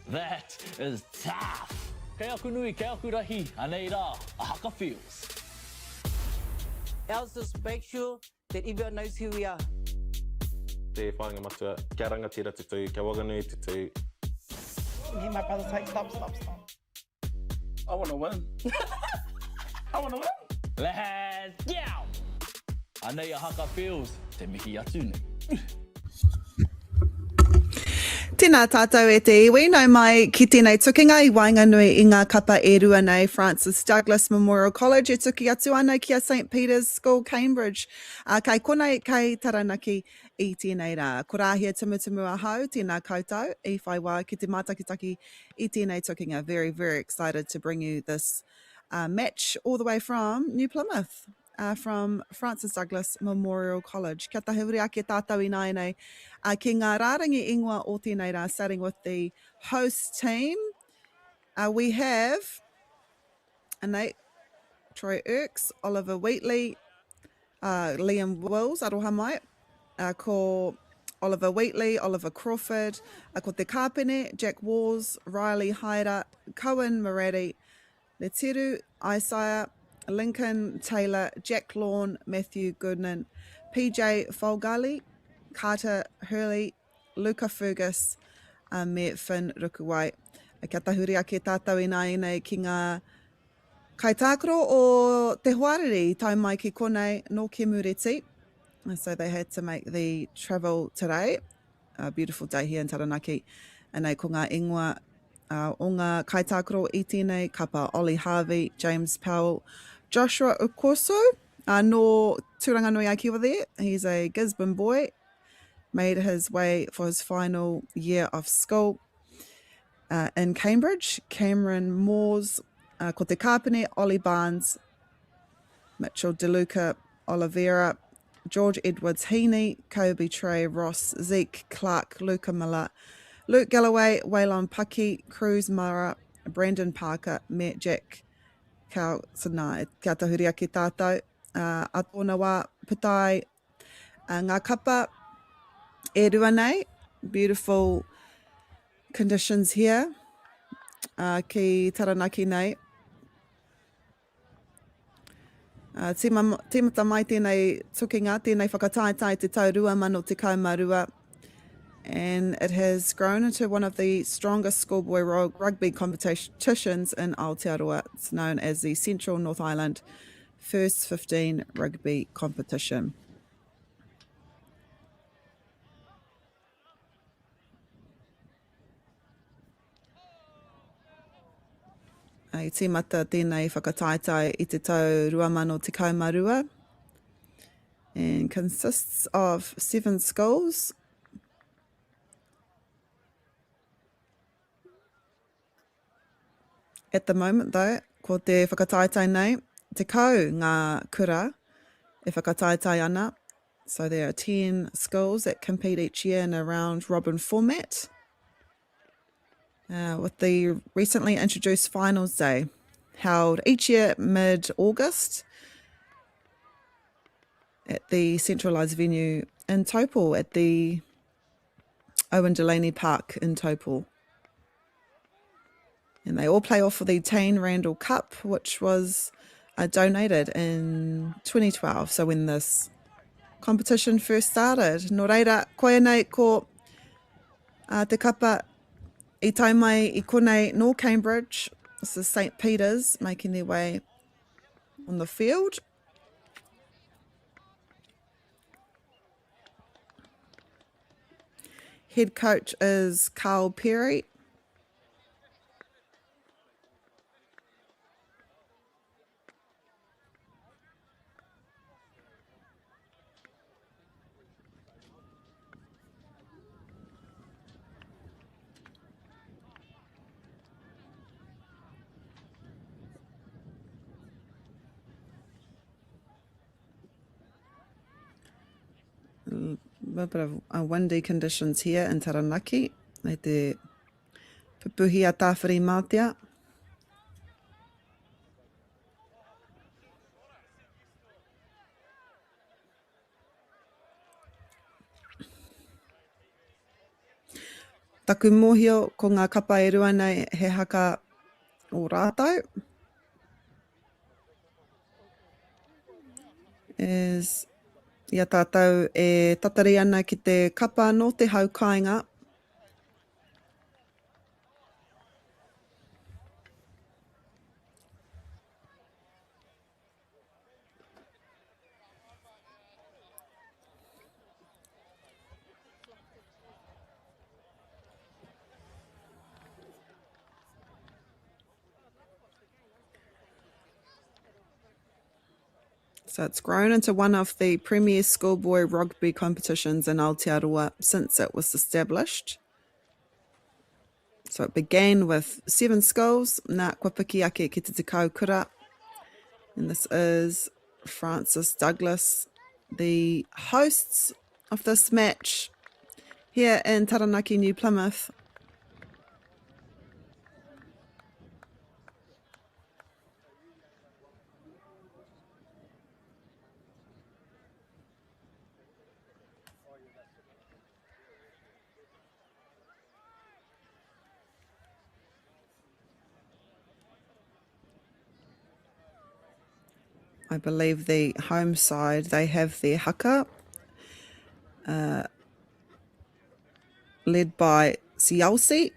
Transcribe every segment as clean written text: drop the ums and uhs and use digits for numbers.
That is tough. Kei aku nui, kei aku rahi, anei rā, a haka feels. Ours just make sure that everyone knows who we are. Te whāinga matua, kia rangatira tutu, kia Whanganui tutu. Hear my brother say, stop. I want to win. I want to win. Let's go! Anei a haka feels, te mihi atu nei. Tēnā tātou e te iwi, nau mai ki tēnei tukinga I Whanganui I ngā kapa e rua nei Francis Douglas Memorial College e tuki atu ana ki a St Peter's School, Cambridge. Kei konei kei taranaki I tēnei rā. Korahia tumutumu ahau, tēnā koutou, I whai wā ki te mātakitaki I tēnei tukinga. Very, very excited to bring you this match all the way from New Plymouth. From Francis Douglas Memorial College. Kia tahi uri ake tātou I nai nei. Ki ngā rārangi ingoa o tēnei rā, starting with the host team. We have Troy Irks, Oliver Wheatley, Liam Wills, aroha mai, ko Oliver Wheatley, Oliver Crawford, ko te kāpene, Jack Wars, Riley Haira, Cohen Moretti, Letiru, Isaiah, Lincoln Taylor, Jack Lawn, Matthew Goodman, PJ Folgali, Carter Hurley, Luca Fergus, me Finn Rukuwai. Kia tahuri ake tātou I nei ki ngā kaitākaro o te Huariri, tau mai ki konei no Kemureti. And so they had to make the travel today. A beautiful day here in Taranaki. And nei ko ngā ingoa o ngā kaitākaro I tēnei, kapa Ollie Harvey, James Powell, Joshua Ukoso, no Turanganui Aikiwa there. He's a Gisborne boy, made his way for his final year of school in Cambridge. Cameron Moores, ko te kāpene, Ollie Barnes, Mitchell DeLuca, Oliveira, George Edwards Heaney, Kobe Trey, Ross, Zeke Clark, Luca Miller, Luke Galloway, Waylon Paki, Cruz Mara, Brandon Parker, Matt Jack, Kao Sanai, kia tahuri ake tātou, a tōna wā putai, ngā kapa e rua nei, beautiful conditions here, ki Taranaki nei. Tīmata mai tēnei tukinga, tēnei whakataetai te tau rua mano te kaumarua, and it has grown into one of the strongest schoolboy rugby competitions in Aotearoa. It's known as the Central North Island First 15 Rugby Competition. I tīmata tēnei whakataetai I te tau rua mano te kaumarua, and consists of 7 schools. At the moment, though, ko te whakataetai nei, te kau ngā kura e whakataetai ana. So there are 10 schools that compete each year in a round robin format. With the recently introduced finals day held each year mid-August at the centralised venue in Taupo at the Owen Delaney Park in Taupo. And they all play off for the Tane Randall Cup, which was donated in 2012. So when this competition first started, nō reira, koe nei ko te kapa I tau mai I konei no Cambridge. This is St Peter's making their way on the field. Head coach is Carl Perry. A bit of windy conditions here in Taranaki. Nei te pupuhi a tāwhiri mātia. taku mohio ko ngā kapa e rua nei he haka o rātau is ia tātou e tatari ana ki te kapa no te haukainga. So it's grown into one of the premier schoolboy rugby competitions in Aotearoa since it was established. So it began with 7 schools, nā kua piki ake ki te tekau kura. And this is Francis Douglas, the hosts of this match here in Taranaki, New Plymouth. I believe the home side, they have their haka, led by Sialsi.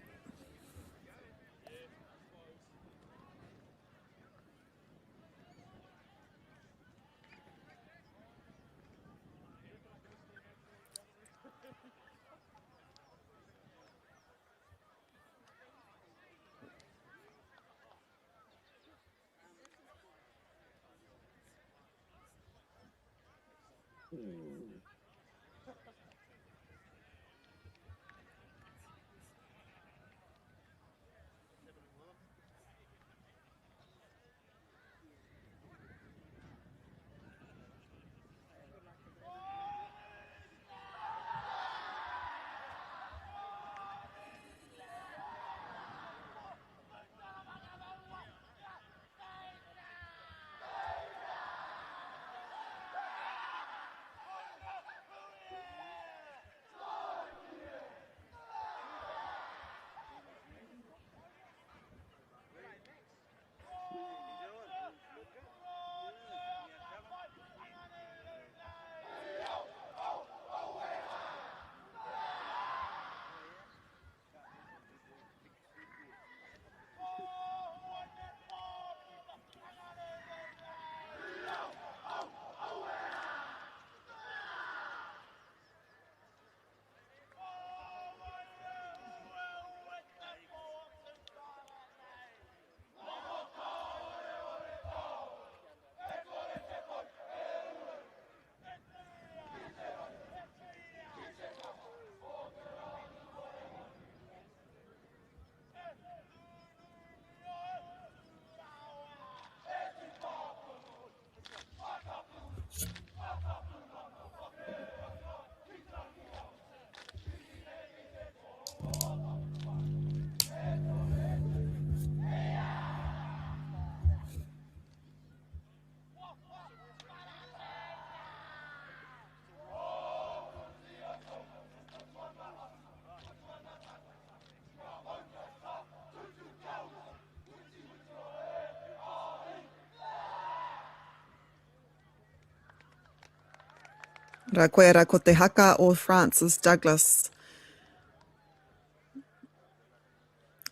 Ra koe ra ko te haka o Francis Douglas,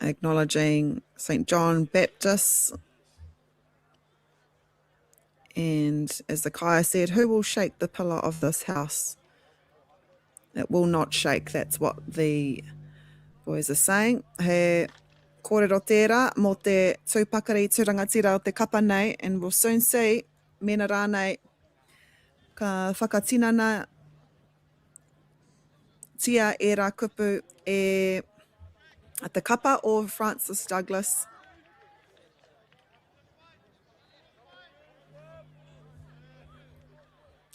acknowledging St. John Baptist. And as the Kaya said, who will shake the pillar of this house? It will not shake. That's what the boys are saying. He kōrero tērā mō te tūpakari tūrangatira o te kapa nei, and we'll soon see mena rānei ka whakatinana tia e rā kupu e at the kapa o Francis Douglas.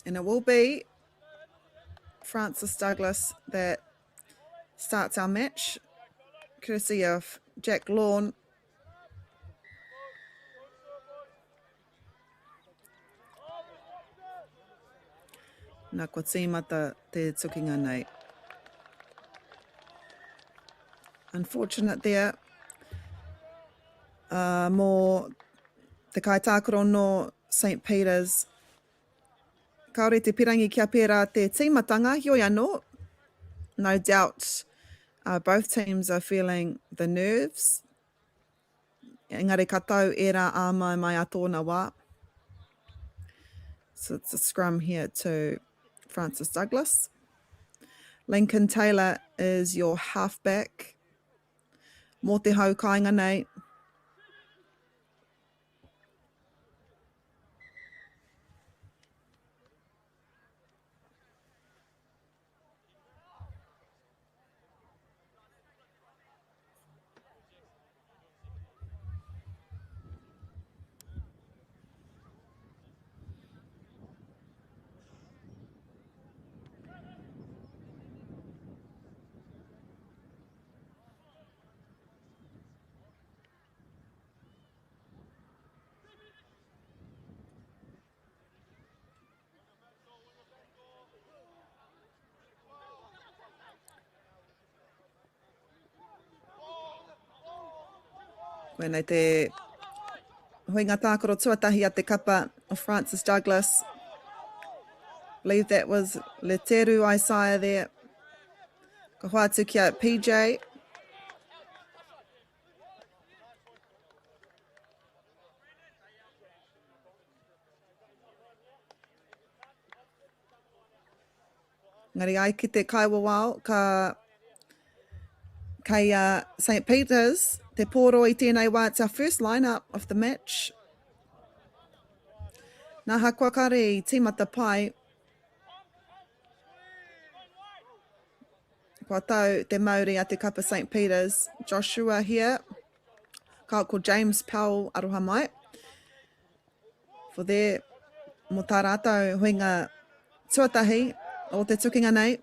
And it will be Francis Douglas that starts our match, courtesy of Jack Lawn. Nā kua tīmata te tukinga nei. Unfortunate there. Mō te kaitākaro no St. Peter's. Kaore te pirangi kia pērā te tīmatanga, hioi anō. No doubt both teams are feeling the nerves. Engari katau era āmai mai a tōna wā. So it's a scrum here to Francis Douglas. Lincoln Taylor is your halfback. Mō te hau kāinga nei. Koenei te huinga tākaro tuatahi a te kapa of Francis Douglas. Believe that was Leteru Isaiah there. Ka hoatu kia PJ. Ngari ai ki te kaiwawao ka kei St. Peter's. Te pōro I tēnei wā, it's our first lineup of the match. Nā hakua kare I tīmata pai. Kua tau te Māori a te kapa St. Peter's. Joshua here. Ka ko James Powell aroha mai. For there, mo tā rātou huinga tuatahi o te tukinga nei.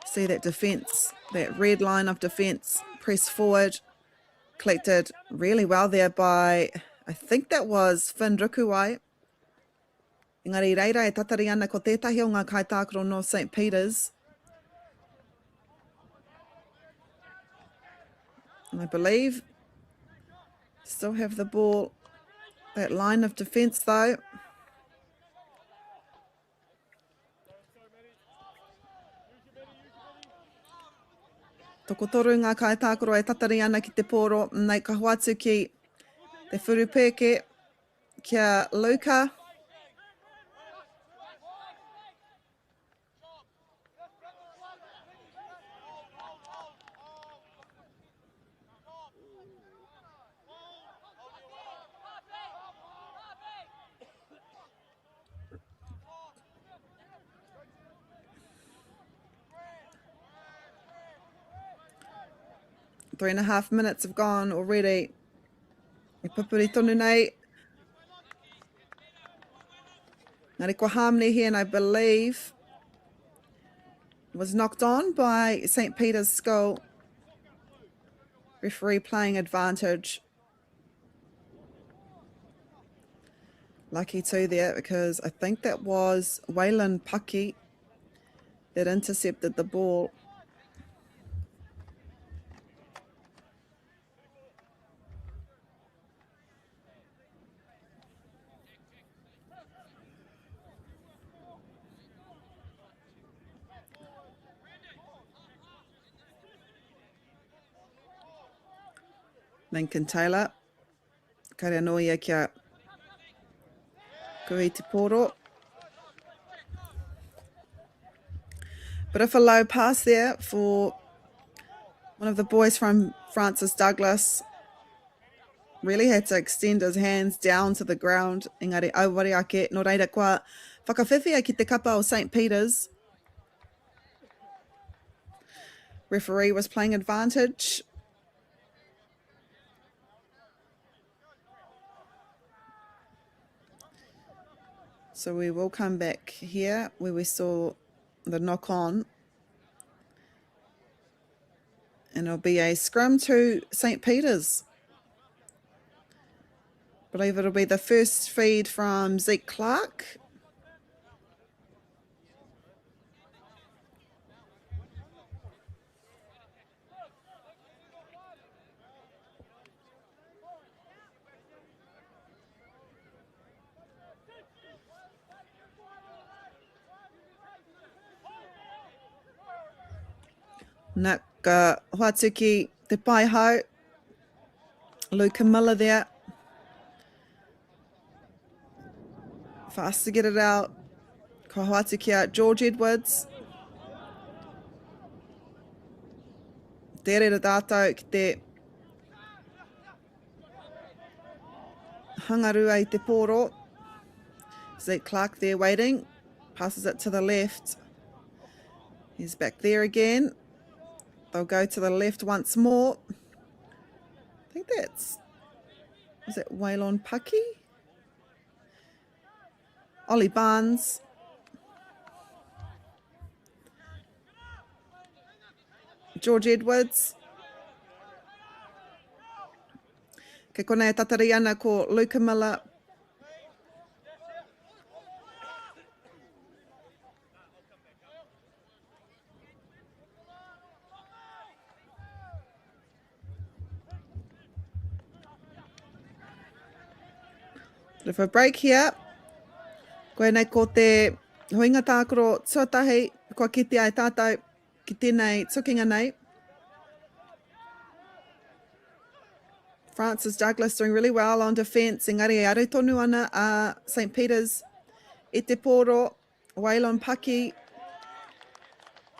See that defence, that red line of defence, press forward, collected really well there by, I think that was Finn Rukuai. Engari reira e tatari ana ko tētahi o ngā kaitākaro no St. Peter's. And I believe still have the ball, that line of defence though. Toko toru ngā kaitākaro e tatari ana ki te pōro, nei ka hoatu ki te whurupeke, kia Luka. Three and a half minutes have gone already. E pupuri tonu nei. Ngari ko harmony here, and I believe was knocked on by St. Peter's School. Referee playing advantage. Lucky too there, because I think that was Waylon Paki that intercepted the ball. Lincoln Taylor, kare anoia kia kui te pōro. Bit of a low pass there for one of the boys from Francis Douglas. Really had to extend his hands down to the ground. Engari auwari ake, no reira kua whakawhiwhia ki te kapa o St. Peter's. Referee was playing advantage. So we will come back here where we saw the knock on. And it'll be a scrum to St. Peter's. I believe it'll be the first feed from Zeke Clark. Nak Huatuki te Paiho. Luca Miller there. Fast to get it out. Ko Huatuki out. George Edwards. Tere ra tātou ki te hangaru ai te pōro. Zeke Clark there waiting. Passes it to the left. He's back there again. They'll go to the left once more. I think that's... Is it Waylon Paki? Ollie Barnes. George Edwards. Ke kona e tatari ana ko Luca Miller. Bit of a break here. Koe nei ko te hoinga tākoro tuatahi, kua kite ai tātou ki tēnei tukinga nei. Francis Douglas doing really well on defence. Engari e aru tonu ana a St. Peter's. E te pōro, Waylon Paki,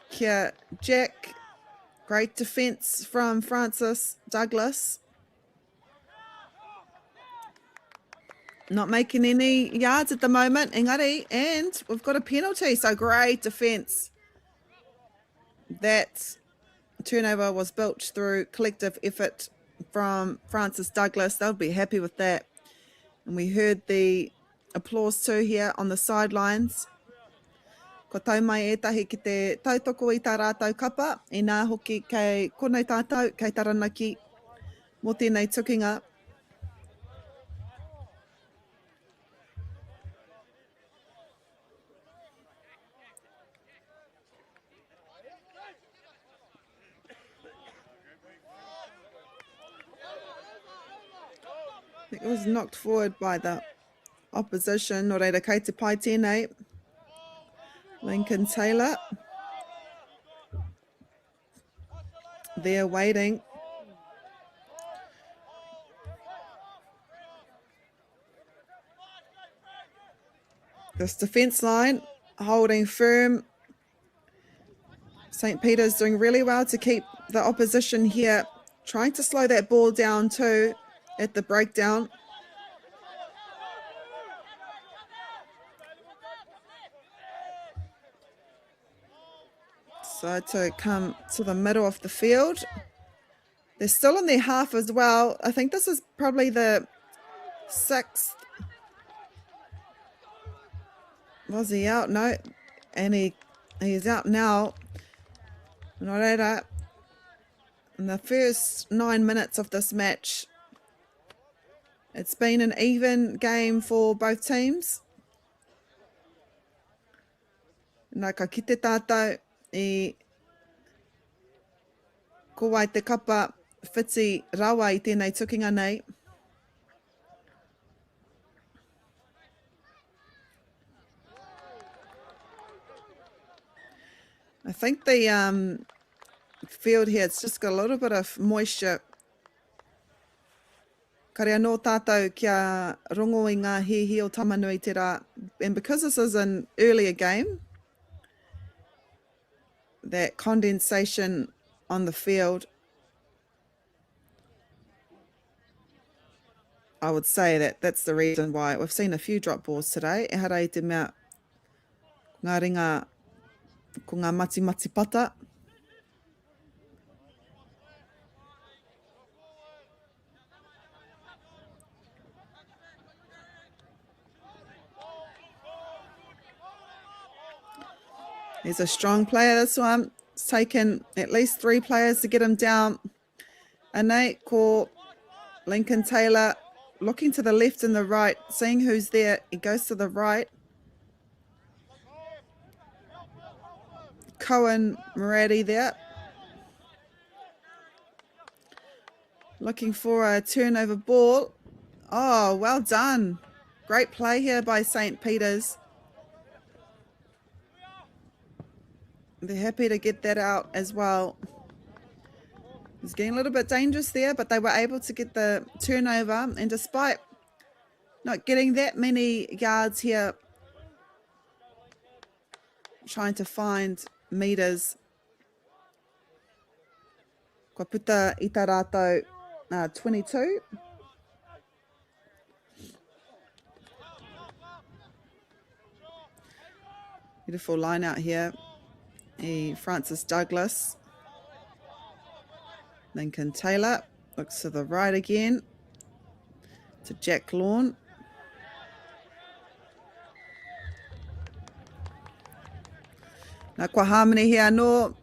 kia Jack. Great defence from Francis Douglas. Not making any yards at the moment, Engari, and we've got a penalty, so great defence. That turnover was built through collective effort from Francis Douglas. They'll be happy with that. And we heard the applause too here on the sidelines. Ko tau mai etahi ki te tautoko i tā rātou kapa, e nā hoki kei konei tātou, kei taranaki, mō tēnei tukinga. I think it was knocked forward by the opposition. Nō reira kei te pai tēnei. Lincoln Taylor. They're waiting. This defence line holding firm. St. Peter's doing really well to keep the opposition here. Trying to slow that ball down too. At the breakdown. So to come to the middle of the field. They're still in their half as well. I think this is probably the 6th. Was he out? No. And he's out now. Nō reira, in the first 9 minutes of this match, it's been an even game for both teams. Nā ka kite tātou I ko wai te kapa whiti rawa I tēnei tukinga nei. I think the field here, it's just got a little bit of moisture. Karea no tātou kia rongo I ngā hihi o Tamanui te rā. And because this is an earlier game, that condensation on the field, I would say that that's the reason why we've seen a few drop balls today. E hara I te mea ngā ringa ko ngā mati pata. He's a strong player, this one. It's taken at least 3 players to get him down. Anei ko Lincoln Taylor looking to the left and the right, seeing who's there. He goes to the right. Cohen Muradi there. Looking for a turnover ball. Oh, well done. Great play here by St. Peter's. They're happy to get that out as well. was getting a little bit dangerous there, but they were able to get the turnover. And despite not getting that many yards here, trying to find meters, kua puta i tā rātou 22. Beautiful line out here. Francis Douglas. Lincoln Taylor looks to the right again to Jack Lawn. Now, kua harmony here, no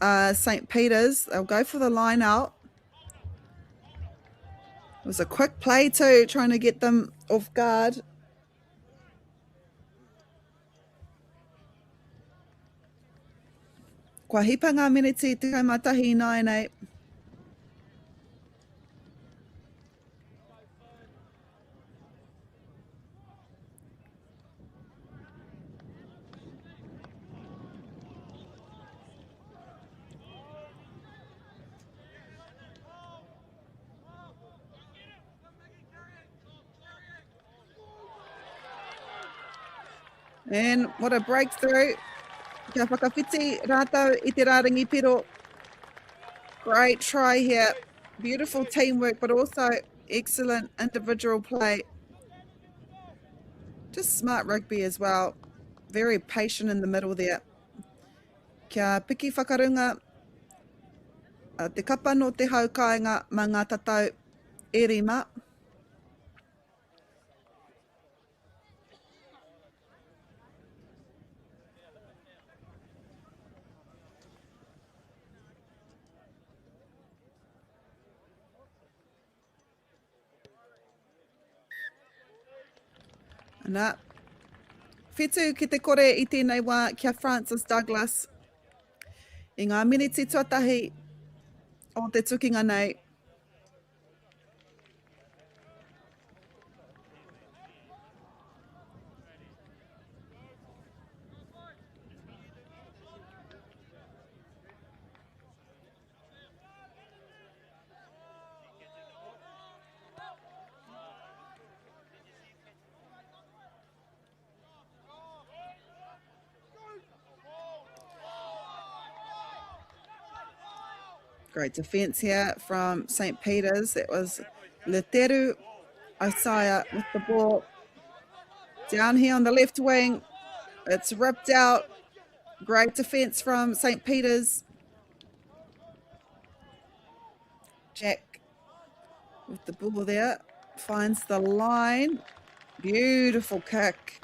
St. Peter's. They'll go for the line out. It was a quick play too, trying to get them off guard. Kua hipa ngā miniti te kaumatahi nāenei. And what a breakthrough. Kia whakawhiti rātou i te rārangi piro. Great try here. Beautiful teamwork, but also excellent individual play. Just smart rugby as well. Very patient in the middle there. Kia piki whakarunga. Te kapa no te haukainga mā ngā tatau e rima. Ana, whetu ki te kore i tēnei wā kia Francis Douglas. I ngā miniti tuatahi o te tukinga nei. Great defence here from St. Peter's. That was Leteru Isaiah with the ball. Down here on the left wing. It's ripped out. Great defence from St. Peter's. Jack with the ball there. Finds the line. Beautiful kick.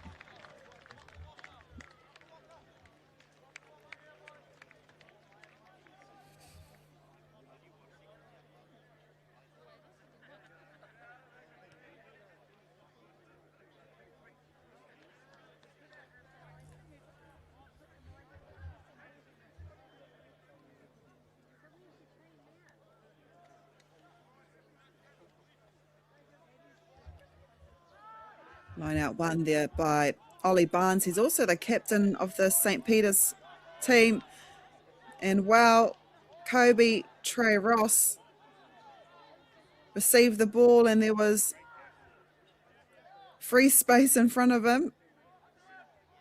Line out one there by Ollie Barnes. He's also the captain of the St. Peter's team. And wow, Kobe Trey Ross received the ball and there was free space in front of him.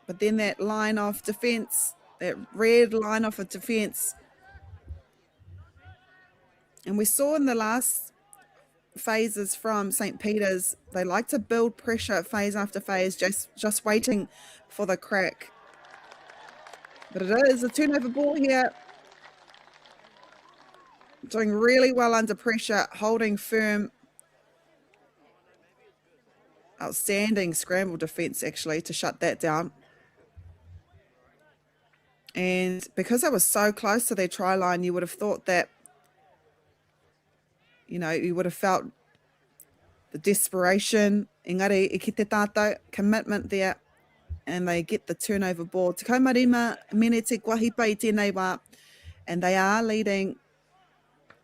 But then that line of defence, that red line off of defence. And we saw in the last phases from St. Peter's, they like to build pressure phase after phase, just waiting for the crack. But it is a turnover ball here. Doing really well under pressure, holding firm. Outstanding scramble defence actually to shut that down. And because I was so close to their try line, you would have thought that, you know, you would have felt the desperation, engari I ki te tātou, commitment there, and they get the turnover ball. Te kaumarima, mene te kuahipa I tēnei wā, and they are leading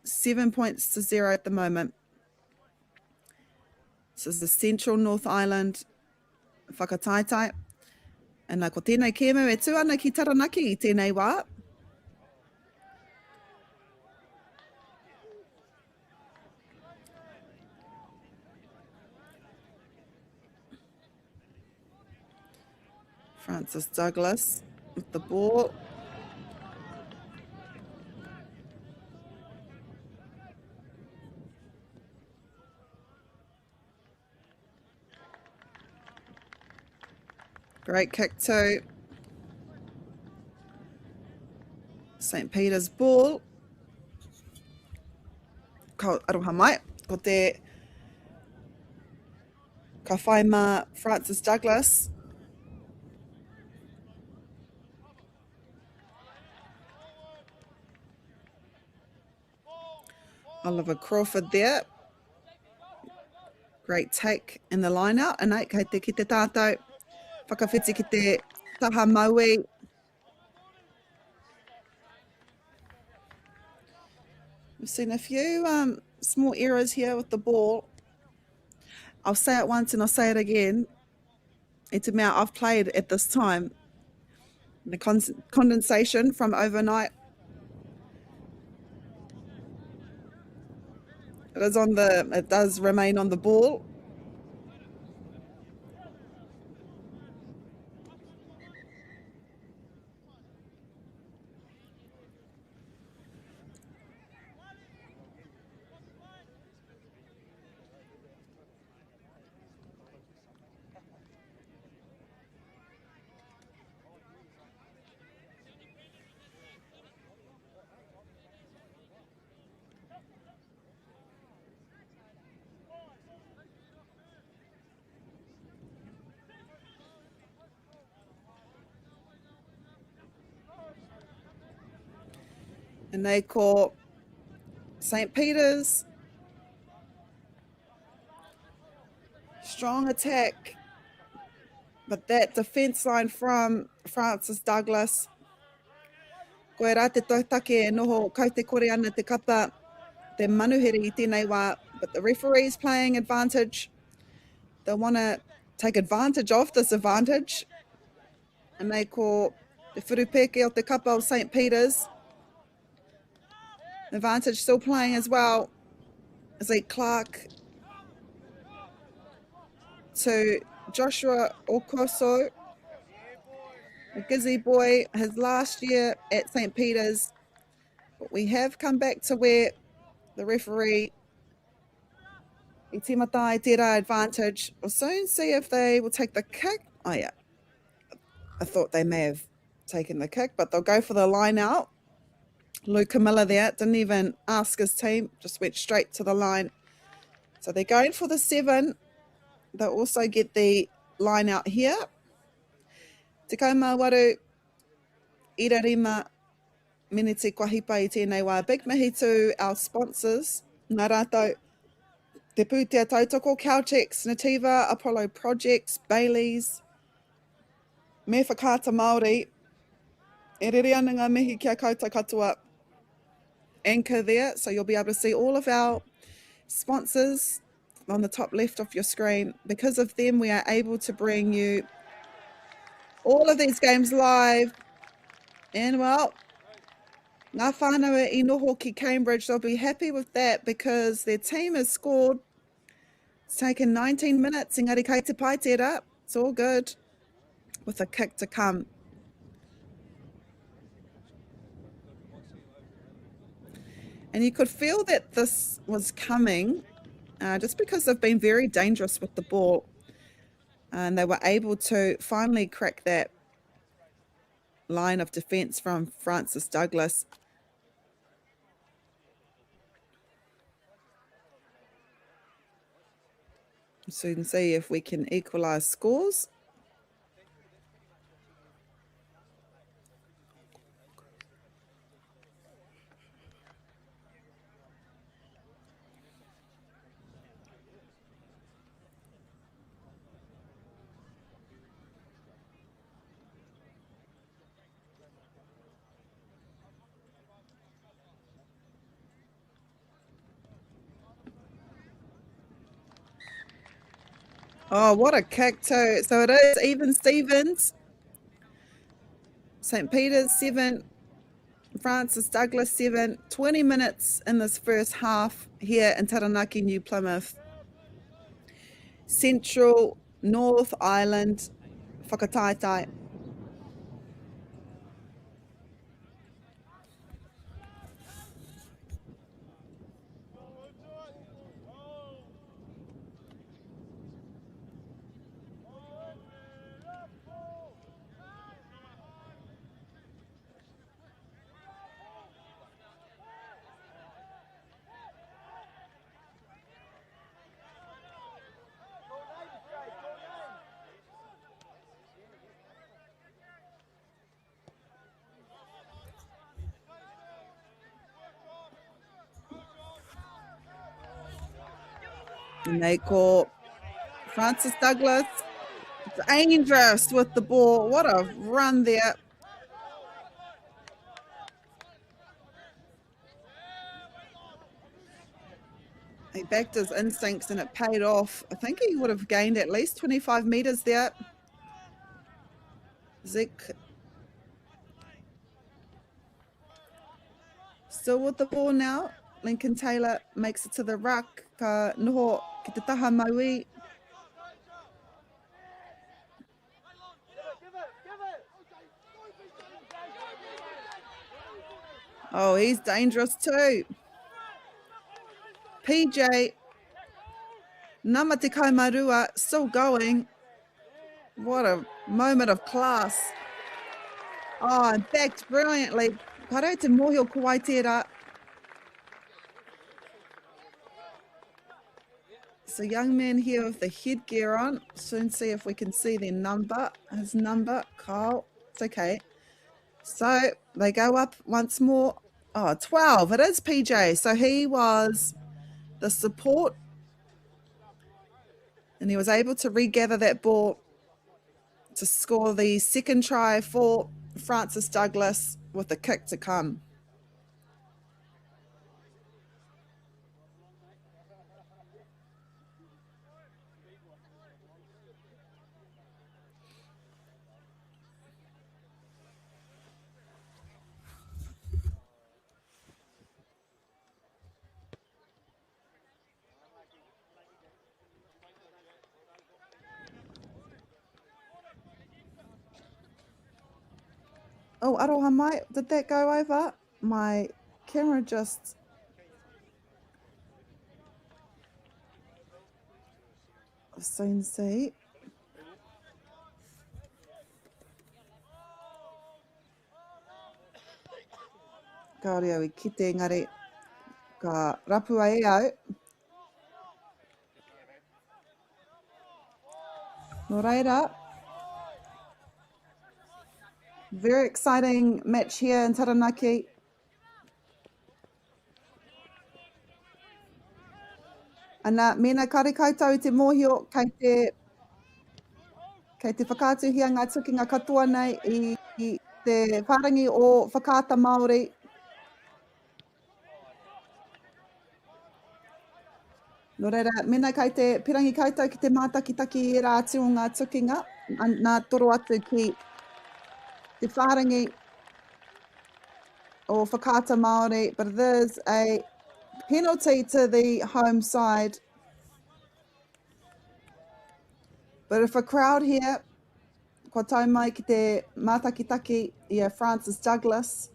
7 points to 0 at the moment. This is the Central North Island whakataitai. And ko tēnei kēmu e tū ana ki Taranaki I tēnei wā. Francis Douglas with the ball. Great kick too. St. Peter's ball. Ko aroha mai. Ko te ka whai mā Francis Douglas. Oliver Crawford there. Great take in the line out. Anei, kei te ki te tātou. Whakawhiti ki te taha maui. We've seen a few small errors here with the ball. I'll say it once and I'll say it again. It's a mea I've played at this time. The condensation from overnight. It does remain on the ball. And they call St. Peter's. Strong attack. But that defence line from Francis Douglas. Koe rā te tautake e noho kau te kore ana te kapa te manuhiri I tēnei wā. But the referee's playing advantage. They want to take advantage of this advantage. And they call the whirupeke o te kapa o St. Peter's. Advantage still playing as well. Zeke Clark to Joshua Okoso. The Gizzy boy, his last year at St. Peter's. But we have come back to where the referee I timata I tērā advantage. We'll soon see if they will take the kick. Oh yeah, I thought they may have taken the kick, but they'll go for the line out. Lou Camilla there, didn't even ask his team, just went straight to the line. So they're going for the 7. They'll also get the line out here. Te kaumāwaru, irarima, mene te kwahipa I tēnei wā. Big mihi to our sponsors. Nā rātou, te pūtea tautoko, Caltex, Nativa, Apollo Projects, Bailey's, me whakaata Māori. E rere ana ngā mihi kia koutou katoa. Anchor there, so you'll be able to see all of our sponsors on the top left of your screen. Because of them, we are able to bring you all of these games live. And well, ngā whānau I noho ki Cambridge, they'll be happy with that because their team has scored. It's taken 19 minutes, engari kei te pai tērā. It's all good with a kick to come. And you could feel that this was coming just because they've been very dangerous with the ball. And they were able to finally crack that line of defence from Francis Douglas. So you can see if we can equalise scores. Oh, what a kick too. So it is even Stevens. St. Peter's 7, Francis Douglas 7. 20 minutes in this first half here in Taranaki, New Plymouth. Central, North Island, whakataitai. Nei ko Francis Douglas. Dangerous with the ball. What a run there. He backed his instincts and it paid off. I think he would have gained at least 25 metres there. Zeke still with the ball now. Lincoln Taylor makes it to the ruck. Ka noho ki te taha maui. Oh, he's dangerous too. PJ Namati Kaumarua still going. What a moment of class. Oh, and backed brilliantly. Kare te mohio kuwaitera. So young man here with the headgear on. Soon see if we can see their number. His number, Kyle. It's okay. So they go up once more. Oh, 12. It is PJ. So he was the support. And he was able to regather that ball to score the second try for Francis Douglas with a kick to come. Oh, aroha mai, did that go over? My camera just... I'll soon see. Ka reo I kite engari, ka rapua e au. No reira. Very exciting match here in Taranaki. Ana, mena kare koutou te mōhio kei te whakātuhia ngā tukinga katoa nei I te wharangi o whakaata Māori. No reira, mena kei te pirangi koutou ki te mātakitaki I rātu o ngā tukinga, nā toro atu ki te wharangi o whakaata Māori, but it is a penalty to the home side. But if a crowd here, kua tau mai ki te mātakitaki I Francis Douglas.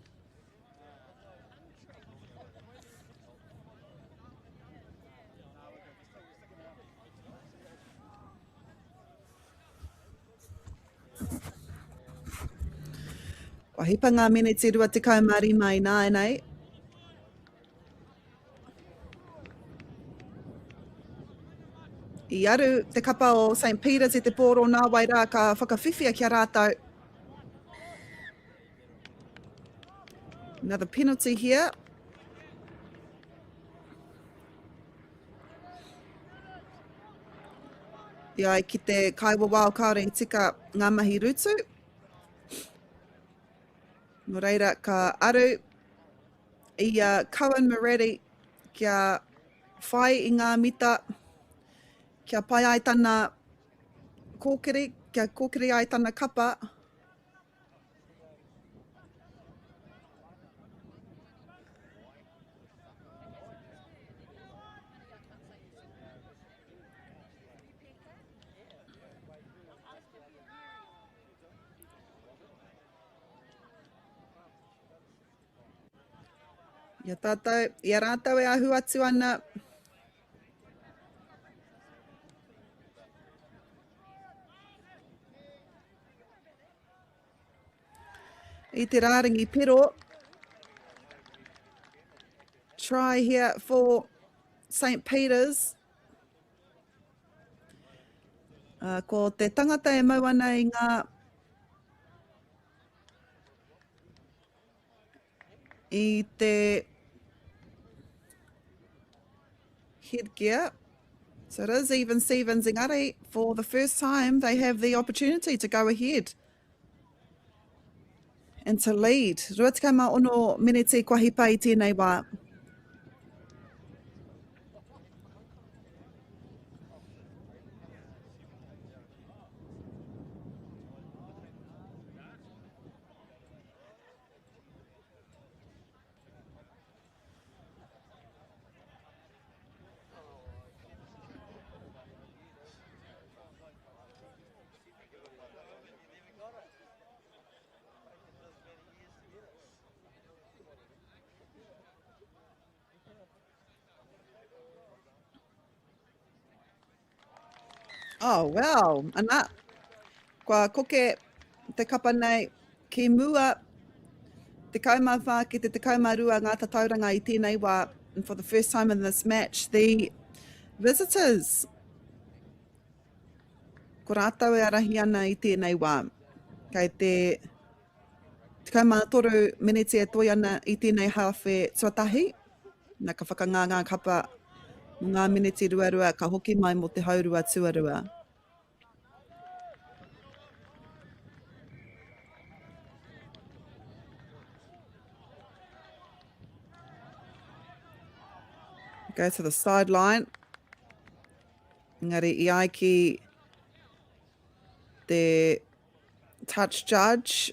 Kua hipa ngā miniti rua te kaumari mai nāenei. I aru te kapa o St. Peter's I te pōro nā wairā ka whakawhiwhia kia rātou. Another penalty here. Ia ki te kaiwa wao kaore I tika ngā mahi rutu. No reira ka aru I Cohen Moretti kia whai I ngā mita. Kia pai ai tana kōkiri, kia kōkiri ai tana kapa. Ia tātou, ia rātou e ahu atu ana. I te rāringi pero. Try here for St. Peter's. Ko te tangata e mau ana I ngā I te headgear. So it is even Stevens engari. For the first time, they have the opportunity to go ahead and to lead. Rua tika ma ono minete kwahi pai tēnei wā. Oh, wow. Ana, kua koke te kapa nei ki mua te kaumawha ki te kaumarua ngā tatauranga I tēnei wā. And for the first time in this match, the visitors ko rātau e arahi ana I tēnei wā. Kei te kaumatoru minete e toi ana I tēnei hawhe tuatahi. Nā ka whakanganga kapa mo ngā minete ruarua ka hoki mai mo te haurua tuarua. Go to the sideline. Engari I ai ki the touch judge.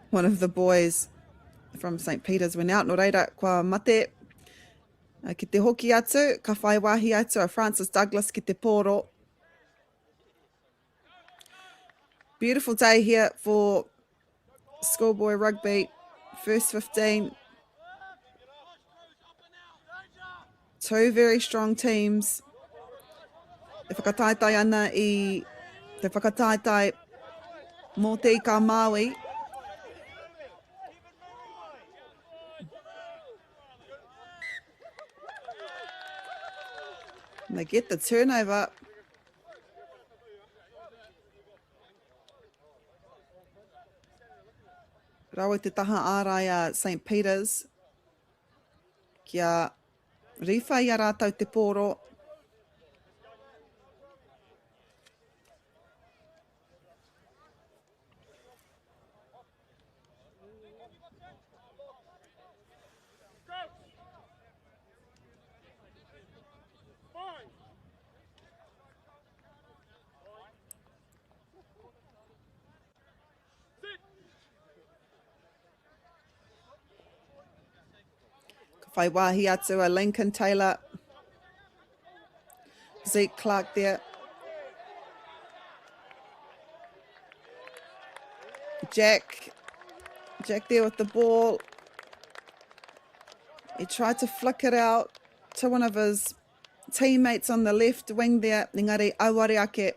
One of the boys from St. Peter's went out. No reira, kua mate. Ki te hoki atu, ka whai wahi atu a Francis Douglas ki te pōro. Beautiful day here for schoolboy rugby. First 15. Two very strong teams. Te whakataitai ana I te whakataitai mō te ka Māui. And they get the turnover. Rawa te taha ārai a St. Peter's. Kia riwhai a rātau te pōro. Whai wāhi atu a Lincoln Taylor. Zeke Clark there. Jack there with the ball. He tried to flick it out to one of his teammates on the left wing there. Engari auare ake.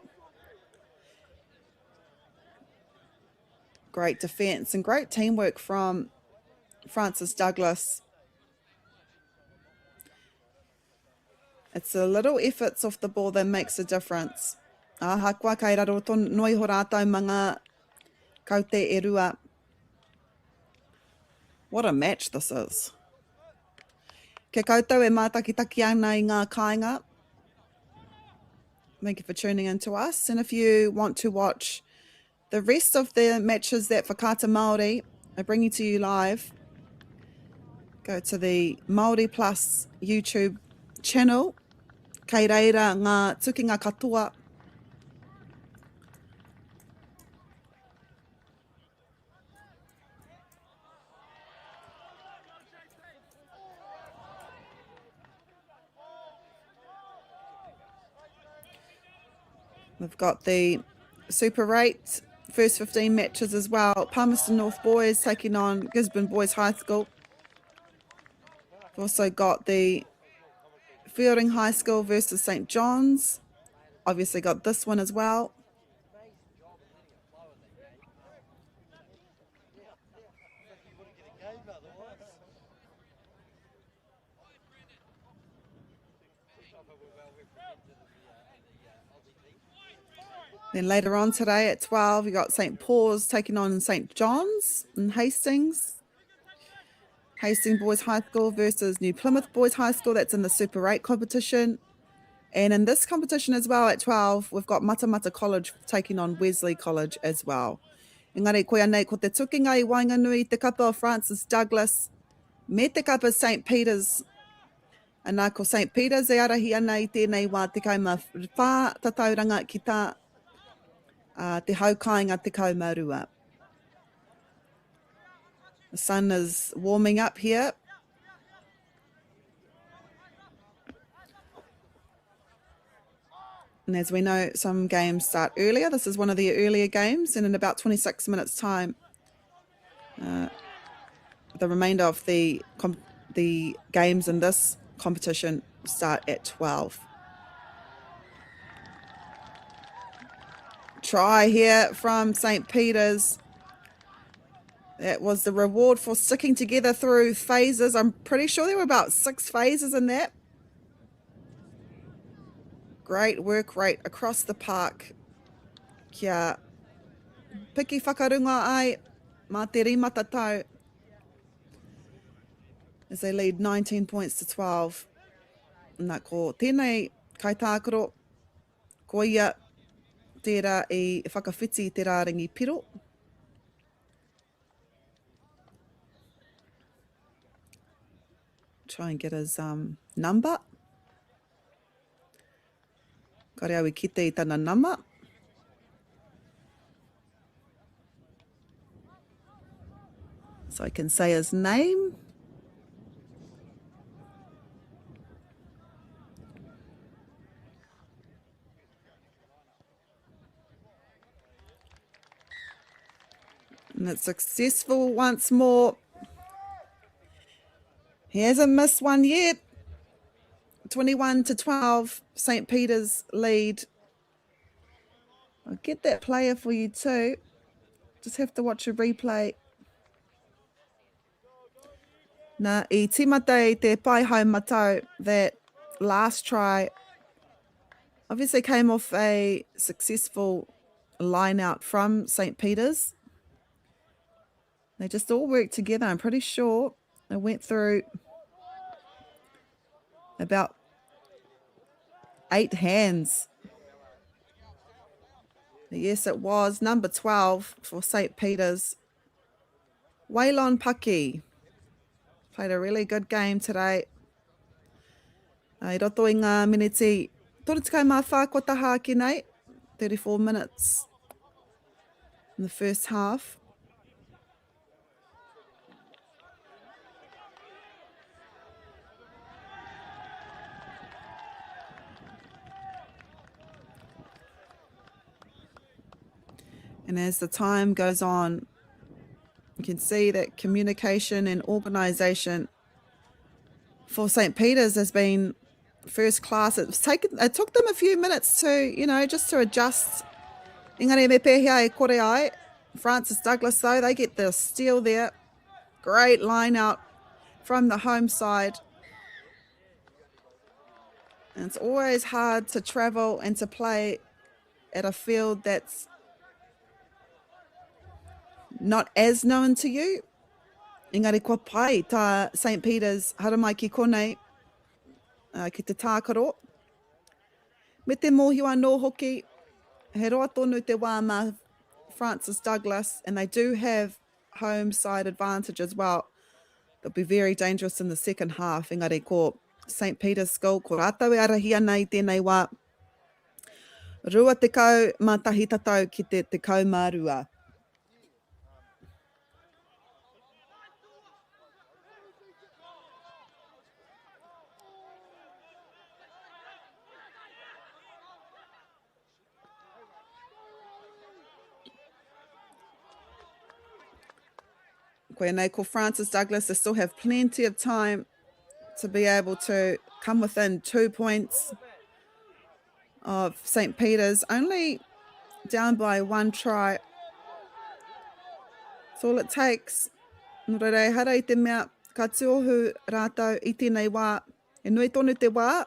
Great defence and great teamwork from Francis Douglas. It's the little efforts off the ball that makes a difference. Hakua kai raro ton noi ho rātau manga kaute e rua. What a match this is. Ke koutou e mātakitaki ana I ngā kāinga. Thank you for tuning in to us. And if you want to watch the rest of the matches that Whakata Māori are bringing to you live, go to the Māori Plus YouTube channel. Kei reira ngā tukinga katoa. We've got the Super 8 first 15 matches as well. Palmerston North Boys taking on Gisborne Boys High School. We've also got the Feilding High School versus St. John's. Obviously got this one as well. Then later on today at 12, we got St. Paul's taking on St. John's in Hastings. Hastings Boys High School versus New Plymouth Boys High School. That's in the Super 8 competition. And in this competition as well at 12, we've got Matamata College taking on Wesley College as well. Engari, koe anei, ko te tukinga I Whanganui, te kapa o Francis Douglas, me te kapa St. Peter's. Anā ko St. Peter's e arahi ana I tēnei wā te kauma whā tatauranga ki tā te haukainga te kaumarua. The sun is warming up here. And as we know, some games start earlier. This is one of the earlier games, and in about 26 minutes' time, the remainder of the games in this competition start at 12. Try here from St. Peter's. That was the reward for sticking together through phases. I'm pretty sure there were about 6 phases in that. Great work rate across the park. Kia piki whakarunga ai, mā te rimata tau, as they lead 19 points to 12. Nā ko tēnei kaitākaro, ko ia tērā I whakawhiti te rāringi piro. Try and get his number. Kare au I kite I tana nama. So I can say his name. And it's successful once more. He hasn't missed one yet. 21 to 12, St. Peter's lead. I'll get that player for you too. Just have to watch a replay. Nā I timata I te pai hau matau, that last try obviously came off a successful line out from St. Peter's. They just all worked together. I'm pretty sure they went through about 8 hands. Yes, it was number 12 for St. Peter's. Waylon Paki played a really good game today. I roto I ngā miniti torutikau mā whākotaha ki nei, 34 minutes in the first half. And as the time goes on, you can see that communication and organisation for St. Peter's has been first class. It took them a few minutes to, just to adjust. Engari me pēhea e kore ai. Francis Douglas, though, they get the steal there. Great line out from the home side. And it's always hard to travel and to play at a field that's not as known to you. Engari kua pai tā St. Peter's haramai ki konei ki te tākaro. Me te mōhiwa nō hoki, he roa tonu te wā mā Francis Douglas, and they do have home side advantage as well. They'll be very dangerous in the second half. Engari ko St. Peter's School, ko rātau e arahia nei tēnei wā. Rua te kau mā tahi tatau ki te kaumārua. Koe nei ko Francis Douglas, they still have plenty of time to be able to come within 2 points of St. Peter's, only down by 1 try. That's all it takes. Nō reira, hara I te mea, ka tiohu rātau I tēnei wā. E nui tonu te wā.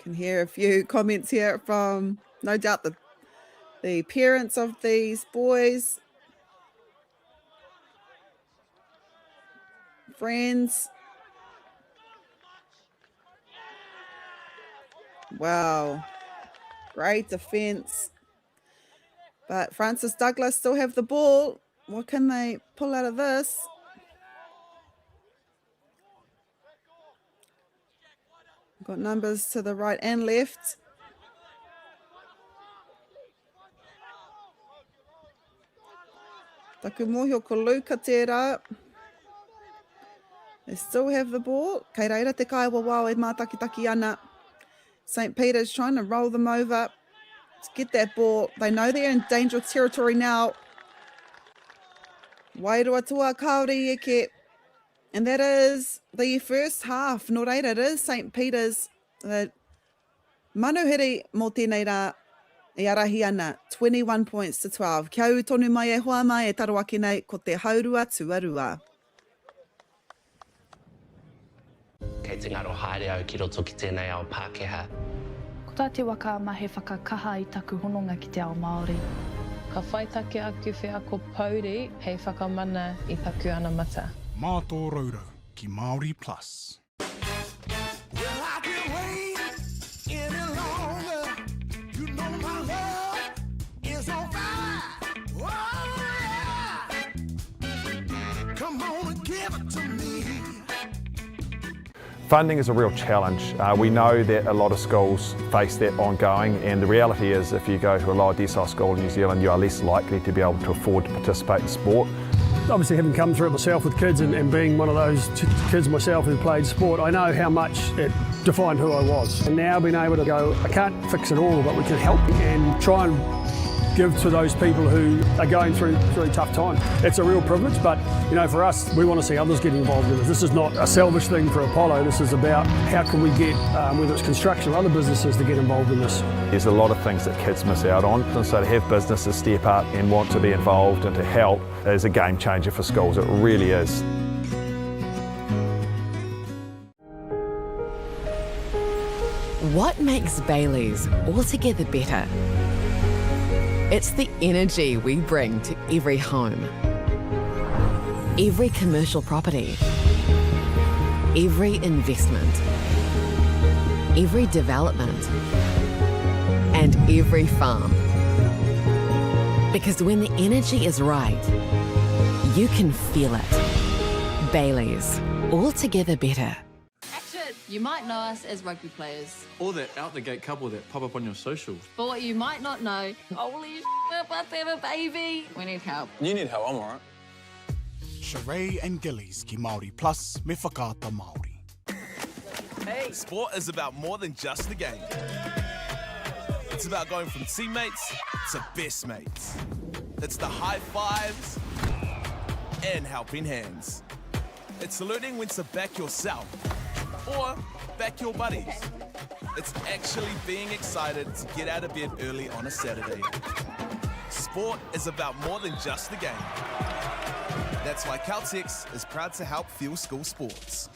Can hear a few comments here from, no doubt, the parents of these boys, friends. Wow, great defence. But Francis Douglas still have the ball. What can they pull out of this? Got numbers to the right and left. Taku mohio ko Luka tērā. They still have the ball. Kei reira te kai wawao e mātakitaki ana. St. Peter's trying to roll them over to get that ball. They know they're in dangerous territory now. Wairua tua kaori eke. And that is the first half. Nō reira, it is St. Peter's. Manuhiri mō tēnei rā e arahi ana. 21 points to 12. Kia u tonu mai e hoa mai e taro ake nei ko te haurua tuarua. Kei te ngaro haere au ki roto ki tēnei ao Pākehā. Ko tā te waka ma he whakakaha i taku hononga ki te ao Māori. Ka whaitake aku whea ko Pauri hei whakamana I taku ana mata. Mā tō raura ki MāORI Plus. Well, I can't wait any longer. You know my love is on fire. Oh, yeah. Come on and give it to me. Funding is a real challenge. We know that a lot of schools face that ongoing, and the reality is if you go to a lower decile school in New Zealand, you are less likely to be able to afford to participate in sport. Obviously, having come through it myself with kids and being one of those kids myself who played sport, I know how much it defined who I was. And now being able to go, I can't fix it all, but we can help and try and give to those people who are going through really tough times. It's a real privilege, but you know, for us, we want to see others get involved in this. This is not a selfish thing for Apollo. This is about how can we get, whether it's construction or other businesses, to get involved in this. There's a lot of things that kids miss out on, and so to have businesses step up and want to be involved and to help is a game changer for schools. It really is. What makes Bailey's altogether better? It's the energy we bring to every home, every commercial property, every investment, every development, and every farm. Because when the energy is right, you can feel it. Bailey's, altogether better. You might know us as rugby players. Or that out-the-gate couple that pop up on your socials. But what you might not know, holy shit, but they have a baby. We need help. You need help, I'm alright. Sheree and Gillies ki MāORI Plus me whakaata Māori. Hey, sport is about more than just the game. It's about going from teammates to best mates. It's the high fives and helping hands. It's learning when to back yourself or back your buddies. It's actually being excited to get out of bed early on a Saturday. Sport is about more than just the game. That's why Caltex is proud to help fuel school sports.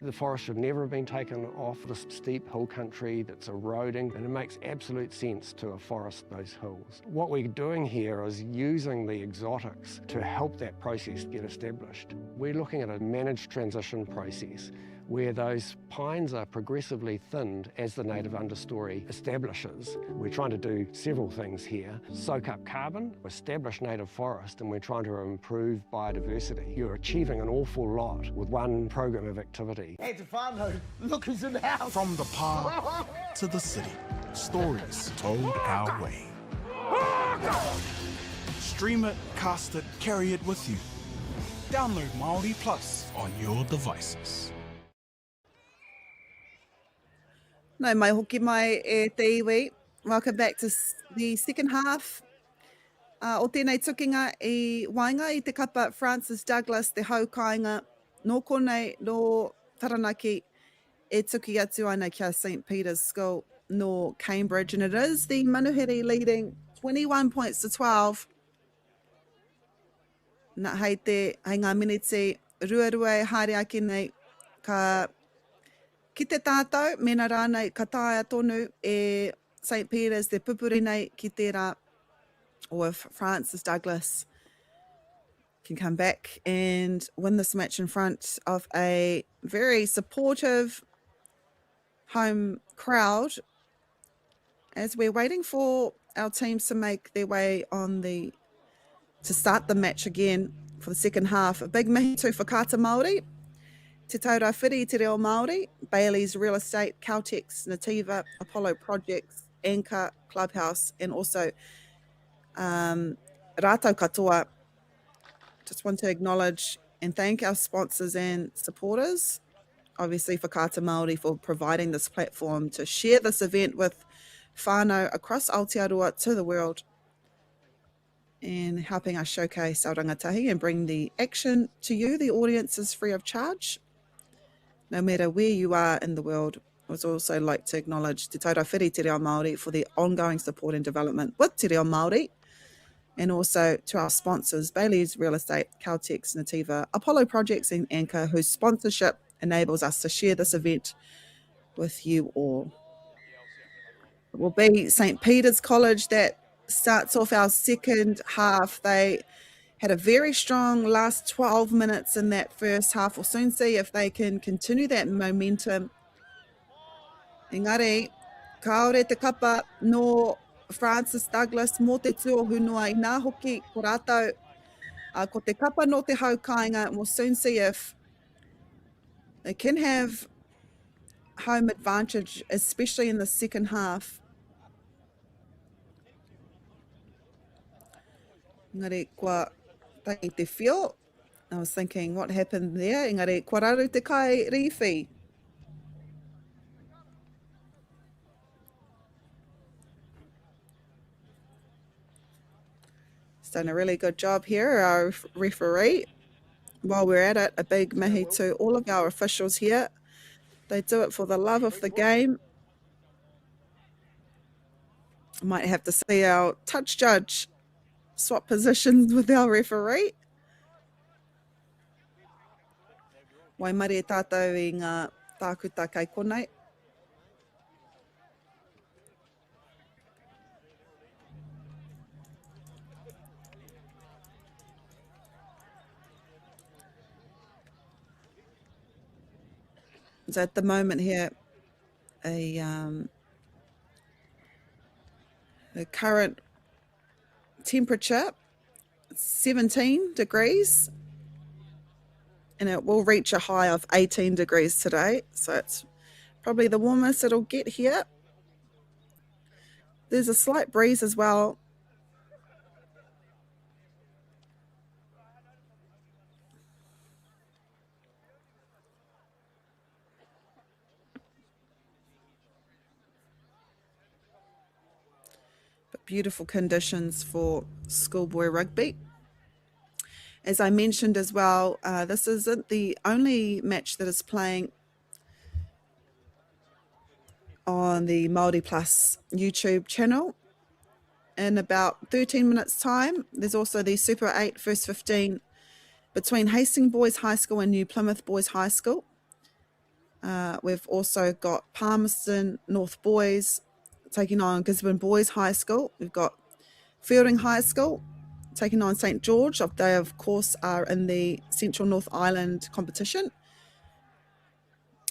The forest should never have been taken off this steep hill country that's eroding, and it makes absolute sense to afforest those hills. What we're doing here is using the exotics to help that process get established. We're looking at a managed transition process where those pines are progressively thinned as the native understory establishes. We're trying to do several things here. Soak up carbon, establish native forest, and we're trying to improve biodiversity. You're achieving an awful lot with one program of activity. Hey, Stefano, look who's in the house. From the park to the city, stories told our way. Stream it, cast it, carry it with you. Download MāORI Plus on your devices. No mai hoki mai e te iwi. Welcome back to the second half. O tēnei tukinga I wainga I te kapa Francis Douglas, te haukainga. Nō konei, nō taranaki, e tuki atu ana kia St. Peter's School, nō Cambridge. And it is the Manuhiri leading 21 points to 12. Nā hei te, hei ngā miniti, ruarua e haere ake nei, ka Ki te tātou, mena rānei kataia tonu e St. Peter's, te pupuri nei ki te rā, or if Francis Douglas can come back and win this match in front of a very supportive home crowd, as we're waiting for our teams to make their way to start the match again for the second half. A big mihi to Whakata Māori, Te Taura Whiri Te Reo Māori, Bailey's Real Estate, Caltex, Nativa, Apollo Projects, Anchor, Clubhouse, and also Rātou Katoa. Just want to acknowledge and thank our sponsors and supporters, obviously Whakata Māori, for providing this platform to share this event with whānau across Aotearoa to the world, and helping us showcase our rangatahi and bring the action to you. The audience is free of charge, no matter where you are in the world. I would also like to acknowledge Te Taura Whiri Te Reo Māori for the ongoing support and development with Te Reo Māori, and also to our sponsors, Bailey's Real Estate, Caltex, Nativa, Apollo Projects, and Anchor, whose sponsorship enables us to share this event with you all. It will be St. Peter's College that starts off our second half. They had a very strong last 12 minutes in that first half. We'll soon see if they can continue that momentum. Engari, kaore te kapa no Francis Douglas mō te tuohunua I nā hoki ko rātou. Ko te kapa no te haukainga, we'll soon see if they can have home advantage, especially in the second half. Engari, kua tahi te whio. I was thinking, what happened there? Engari, kua raru te kai riwhi. He's done a really good job here, our referee. While we're at it, a big mihi to all of our officials here. They do it for the love of the game. Might have to see our touch judge swap positions with our referee. Wai mare tātou I ngā tākuta kai konei. So at the moment here, the current temperature 17 degrees, and it will reach a high of 18 degrees today. So it's probably the warmest it'll get here. There's a slight breeze as well. Beautiful conditions for schoolboy rugby. As I mentioned as well, this isn't the only match that is playing on the Māori Plus YouTube channel. In about 13 minutes time, there's also the Super 8 first 15 between Hastings Boys High School and New Plymouth Boys High School. We've also got Palmerston North Boys taking on Gisborne Boys High School. We've got Feilding High School taking on St. George. They, of course, are in the Central North Island competition.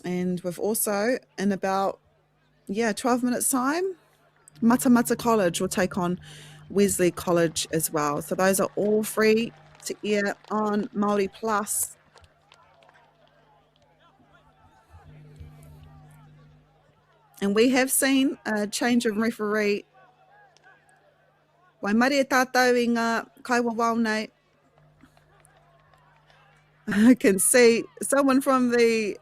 And we've also, in about, 12 minutes time, Matamata College will take on Wesley College as well. So those are all free to air on Māori Plus. And we have seen a change of referee. Wai mare tātou I ngā kaiwawao nei. I can see someone from the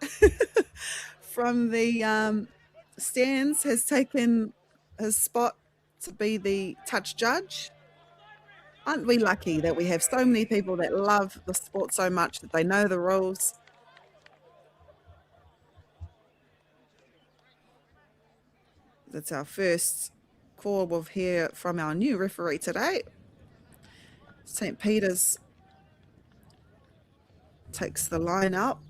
stands has taken his spot to be the touch judge. Aren't we lucky that we have so many people that love the sport so much that they know the rules? That's our first call we'll hear from our new referee today. St. Peter's takes the line out.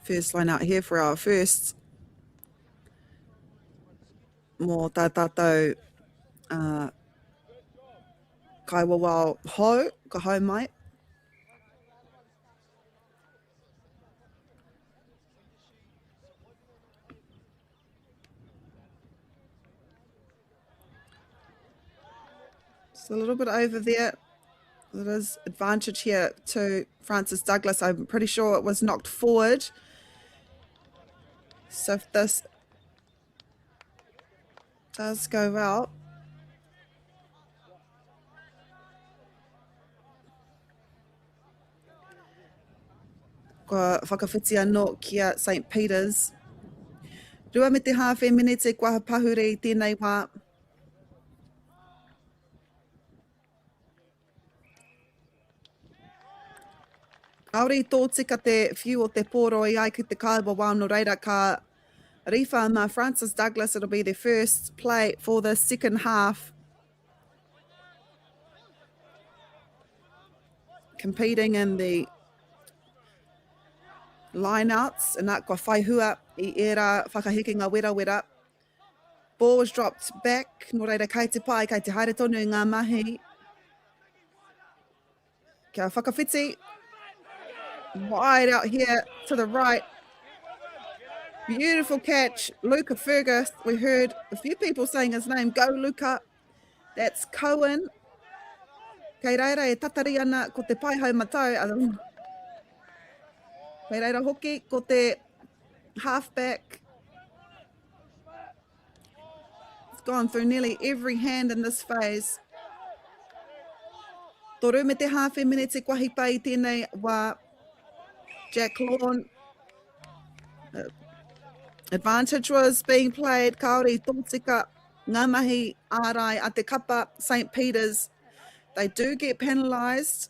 First line out here for our first. Mō tā tātou kaiwawao hou, ka hou mai. Just a little bit over there. There is advantage here to Francis Douglas. I'm pretty sure it was knocked forward. So if this does go out, kua whakawhiti anō kia St. Peter's. Rua me te hawhe minete kua pahure I tēnei wā. Kaori tō tika te whiu o te pōro I ai ki te kāua wā no reira ka riwha ma Francis Douglas. It'll be their first play for the second half. Competing in the lineouts and that kua whaihua I era whakahikinga wera. Ball was dropped back. No reira kai te pai, kai te haere tonu I ngā mahi. Kia whakawhiti. Wide out here to the right. Beautiful catch. Luca Fergus. We heard a few people saying his name. Go, Luca. That's Cohen. Kei reira e tatari ana ko te pai hau matau. Kei reira hoki ko te halfback. It's gone through nearly every hand in this phase. Toru me te hawhe minete kua hipa I tēnei wā. Jack Lawn. Advantage was being played. Kaori tōtika ngā mahi ārai a te kapa St. Peter's. They do get penalised.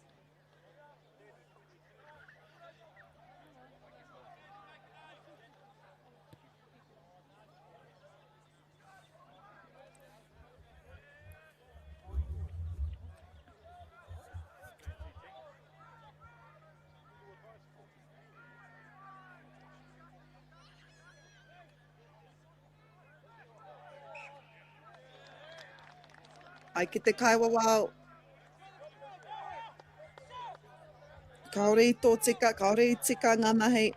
Ai ki te kaiwawao. Kaori tō tika, kaori tika ngā mahi.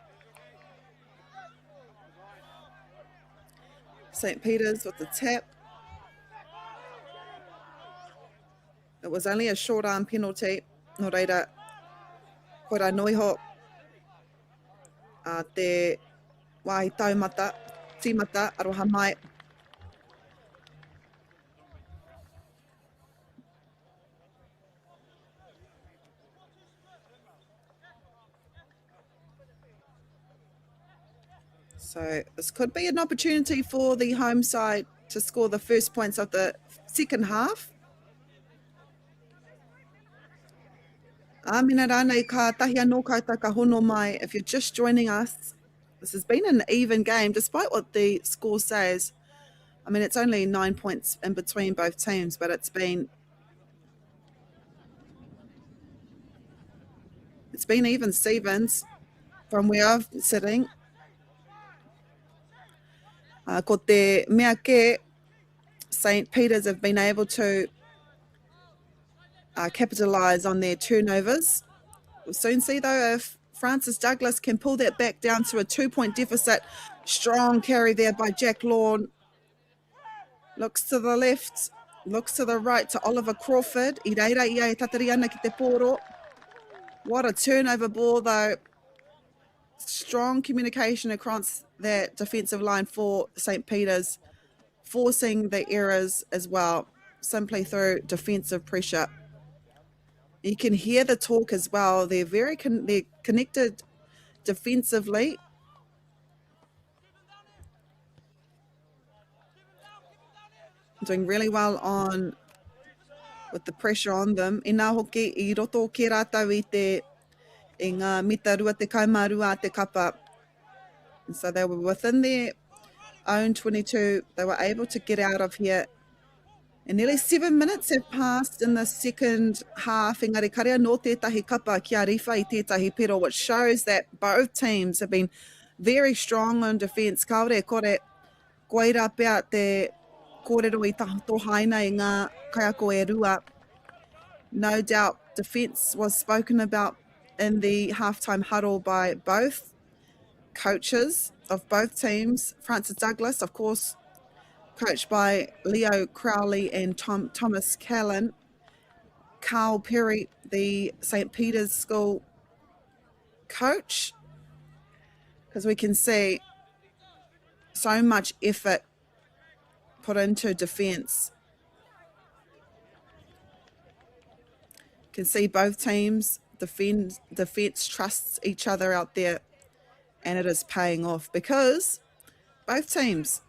St. Peter's with the tap. It was only a short arm penalty. No reira, koira noiho te wāhi taumata, tīmata, aroha mai. So this could be an opportunity for the home side to score the first points of the second half. Āmina rānei ka tahi anō koutou ka hono mai. If you're just joining us, this has been an even game despite what the score says. I mean, it's only 9 points in between both teams, but it's been even Stevens from where I'm sitting. Ko te mea ke, St. Peter's have been able to capitalise on their turnovers. We'll soon see though if Francis Douglas can pull that back down to a 2-point deficit. Strong carry there by Jack Lawn. Looks to the left, looks to the right to Oliver Crawford. I reira ia e tatari ana ki te pōro. What a turnover ball though. Strong communication across that defensive line for St. Peter's, forcing the errors as well, simply through defensive pressure. You can hear the talk as well. They're very they're connected defensively. Doing really well on with the pressure on them. I nā hoki I roto ki rātau I ngā mita rua te kaumārua a te kapa. And so they were within their own 22. They were able to get out of here. And nearly 7 minutes have passed in the second half. Engari karea no tētahi kapa kia riwha I tētahi pero, which shows that both teams have been very strong on defence. Kaore kore koeira pea te kōrero I tō haina I ngā kaiako e rua. No doubt defence was spoken about in the halftime huddle by both coaches of both teams. Francis Douglas, of course, coached by Leo Crowley and Thomas Callan. Carl Perry, the St. Peter's School coach, because we can see so much effort put into defence. You can see both teams, defence trusts each other out there, and it is paying off because both teams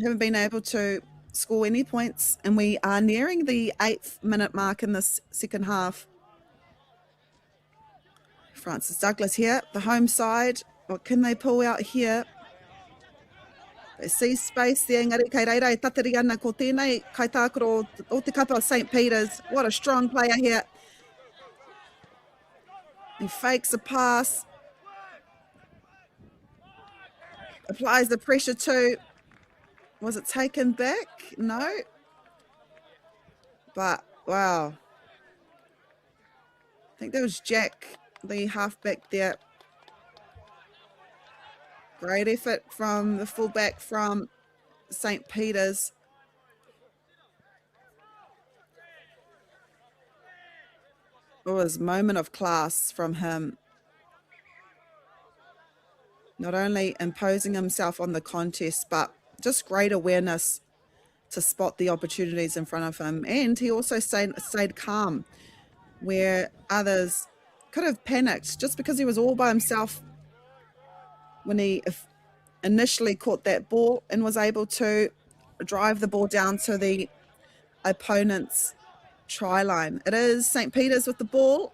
haven't been able to score any points, and we are nearing the 8th minute mark in this second half. Francis Douglas here, the home side. What can they pull out here? They see space there. Engari kei reira e tatari ana ko tēnei kaitākaro o te kapa of St. Peter's. What a strong player here. He fakes a pass. Applies the pressure too. Was it taken back? No. But, wow. I think that was Jack, the halfback there. Great effort from the fullback from St. Peter's. It was a moment of class from him. Not only imposing himself on the contest, but just great awareness to spot the opportunities in front of him. And he also stayed calm, where others could have panicked just because he was all by himself when he initially caught that ball and was able to drive the ball down to the opponent's try line. It is St. Peter's with the ball.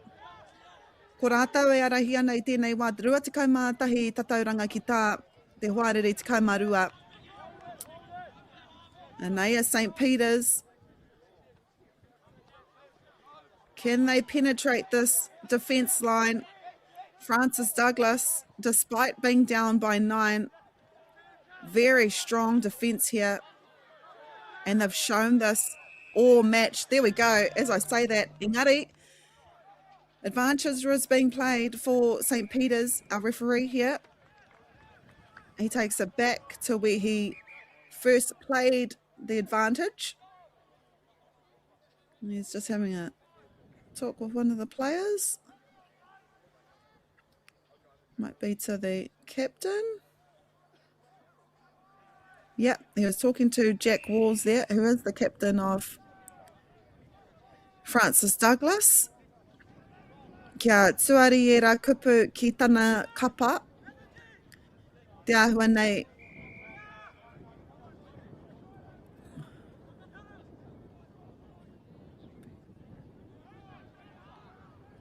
Ko rātau e arahi ana I tēnei wā, te rua tekau mā tahi tatauranga ki tā, te hoarere tekau mā rua. And they are St. Peter's. Can they penetrate this defence line? Francis Douglas, despite being down by 9, very strong defence here. And they've shown this all match. There we go. As I say that, Engari, advantage was being played for St. Peter's, our referee here. He takes it back to where he first played the advantage. And he's just having a talk with one of the players. Might be to the captain. Yep, he was talking to Jack Walls there, who is the captain of Francis Douglas. Kia tuari e rā kupu ki tana kapa. Te āhua nei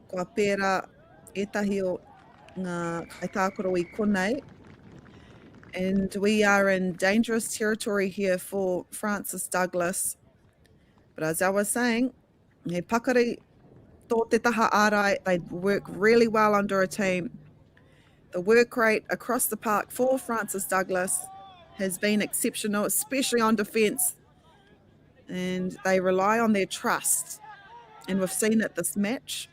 kua pērā etahi o ngā kaitākoro I konei. And we are in dangerous territory here for Francis Douglas. But as I was saying, he pakari tō te taha ārai, they work really well under a team. The work rate across the park for Francis Douglas has been exceptional, especially on defence. And they rely on their trust. And we've seen it this match.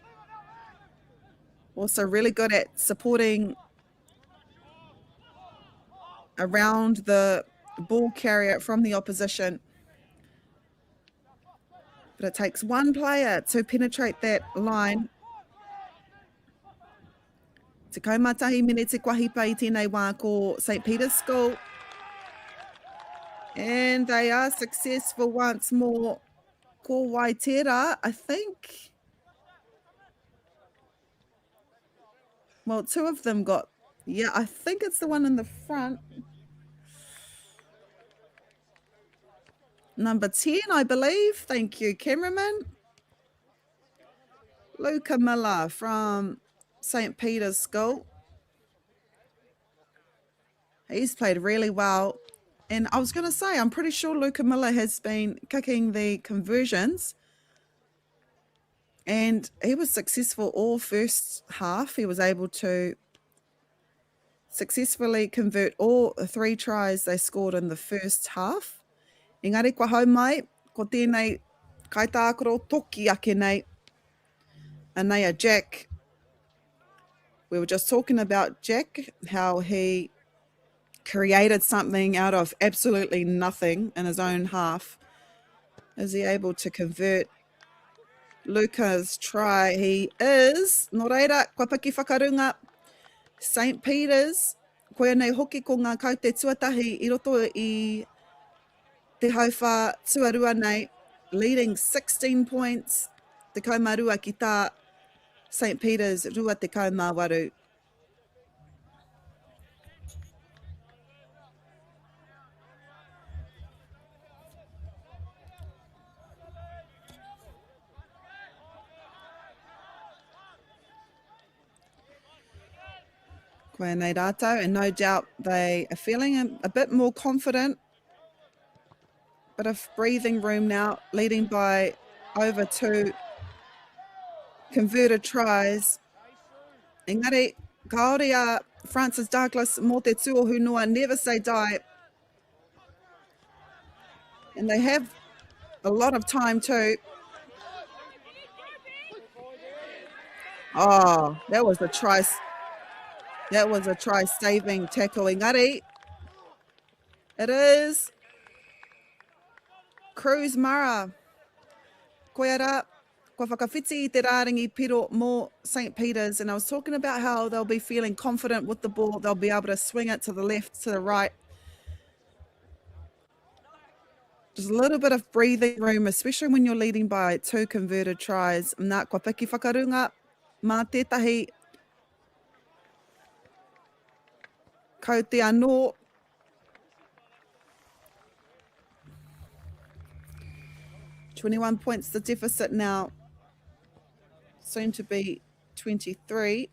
Also really good at supporting around the ball carrier from the opposition. But it takes one player to penetrate that line. Te kaumatahi mene te kwahipa I tēnei wā ko St. Peter's School. And they are successful once more. Ko Waitera, I think. Well, two of them got, yeah, I think it's the one in the front. Number 10, I believe. Thank you, cameraman. Luca Miller from St. Peter's School. He's played really well. And I was going to say, I'm pretty sure Luca Miller has been kicking the conversions. And he was successful all first half. He was able to successfully convert all 3 tries they scored in the first half. Engari, kua hau mai, ko tēnei kaitākaro toki ake nei. And they are Jack. We were just talking about Jack, how he created something out of absolutely nothing in his own half. Is he able to convert Luca's try? He is. Nō reira, kua paki whakarunga. St. Peter's, koe nei hoki ko ngā kau te tuatahi I roto I te hauwha tuarua nei, leading 16 points. Te kaumarua ki tā St. Peter's, rua te kaumawaru. Koe nei rātou, and no doubt they are feeling a bit more confident. Bit of breathing room now, leading by over 2 converted tries. Engari, kaore a Francis Douglas mō te tuohu noa, never say die. And they have a lot of time too. Oh, that was a try. That was a try-saving tackle. Engari, it is Cruz Mara. Koe ara, kua whakawhiti I te rāringi piro mō St. Peter's, and I was talking about how they'll be feeling confident with the ball. They'll be able to swing it to the left, to the right. Just a little bit of breathing room, especially when you're leading by 2 converted tries. Nā, kua piki whakarunga, mā tētahi kau te anō. $21 points the deficit now, soon to be 23.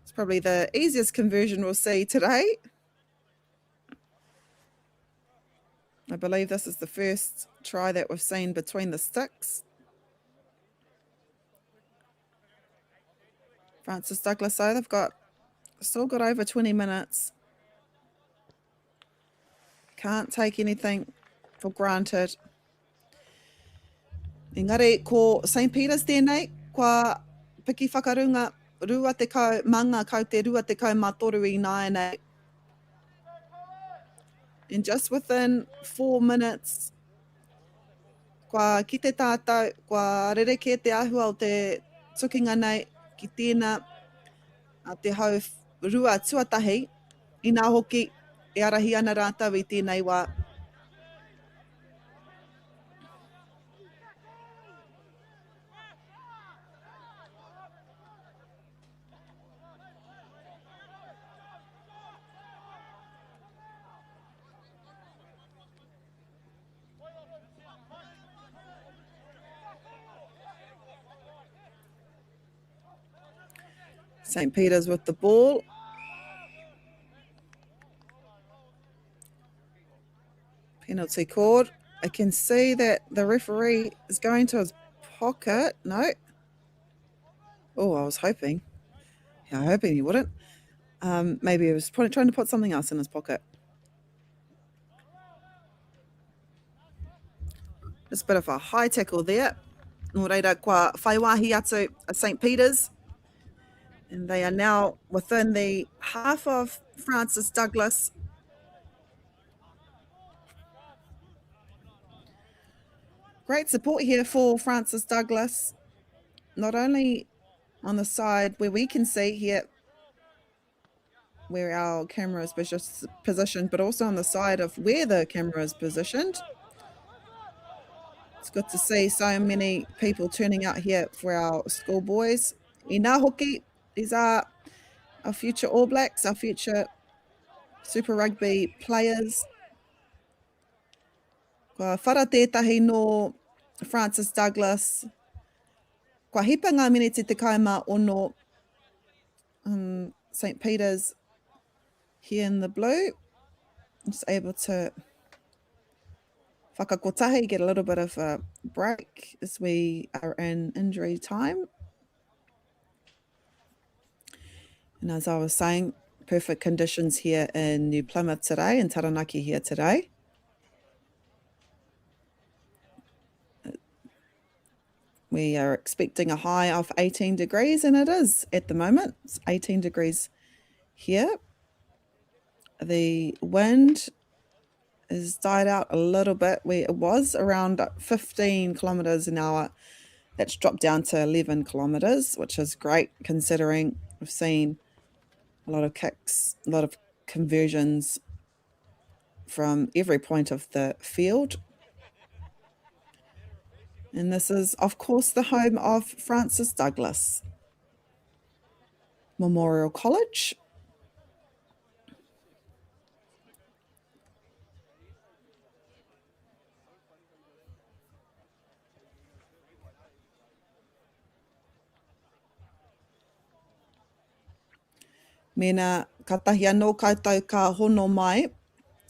It's probably the easiest conversion we'll see today. I believe this is the first try that we've seen between the sticks. Francis Douglas, so they've still got over 20 minutes. Can't take anything for granted. Engari, ko St. Peter's tēnei, kua piki whakarunga, rua te kau manga kau te rua te kau matoru I nāenei. And just within 4 minutes, kua ki te tātou, kua rereke te ahua o te tukinga nei, ki tēnā a te hau rua tuatahi, I nā hoki e arahi ana rātou I tēnei wā. St. Peter's with the ball. Penalty called. I can see that the referee is going to his pocket. No. Oh, I was hoping. Yeah, I'm hoping he wouldn't. Maybe he was probably trying to put something else in his pocket. Just a bit of a high tackle there. Nō reira, kua whaiwahi atu at St. Peter's. And they are now within the half of Francis Douglas. Great support here for Francis Douglas. Not only on the side where we can see here where our camera is positioned, but also on the side of where the camera is positioned. It's good to see so many people turning out here for our schoolboys. I ngā hoki, these are our future All Blacks, our future Super Rugby players. Kua whara tētahi no Francis Douglas. Kua hipa ngā miniti te kaima ono St. Peter's here in the blue. Just able to whakakotahi, get a little bit of a break as we are in injury time. And as I was saying, perfect conditions here in New Plymouth today, in Taranaki here today. We are expecting a high of 18 degrees, and it is at the moment. It's 18 degrees here. The wind has died out a little bit. It was around 15 kilometres an hour. That's dropped down to 11 kilometres, which is great considering we've seen a lot of kicks, a lot of conversions from every point of the field. And this is, of course, the home of Francis Douglas Memorial College. Mena katahi anō koutou ka hono mai.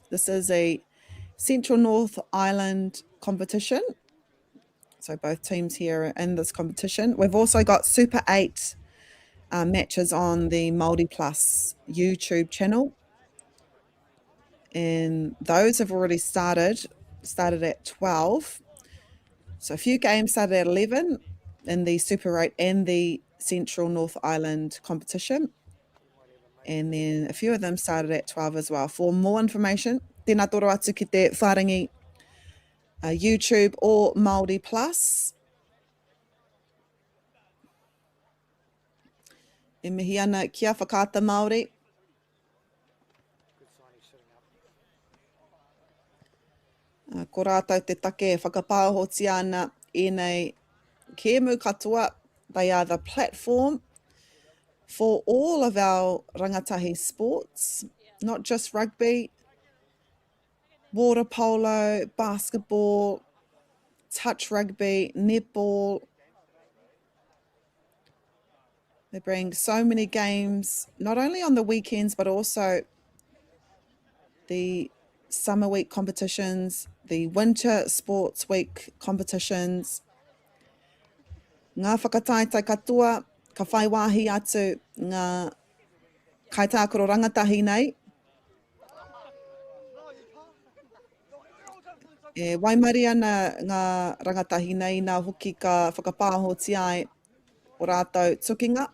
This is a Central North Island competition. So both teams here are in this competition. We've also got Super 8 matches on the MāORI Plus YouTube channel. And those have already started at 12. So a few games started at 11 in the Super 8 and the Central North Island competition. And then a few of them started at 12 as well. For more information, tēnā toro atu ki te whārangi YouTube or MāORI Plus. E mihi ana kia whakaata Māori. Ko rātou te take whakapāhoti ana ēnei kēmu katoa. They are the platform for all of our rangatahi sports, not just rugby, water polo, basketball, touch rugby, netball. They bring so many games, not only on the weekends, but also the summer week competitions, the winter sports week competitions. Ngā whakataetai katoa, ka whai wāhi atu ngā kaitākaro rangatahi nei. E waimari ana ngā rangatahi nei nā hoki ka whakapāhoti ai o rātou tukinga.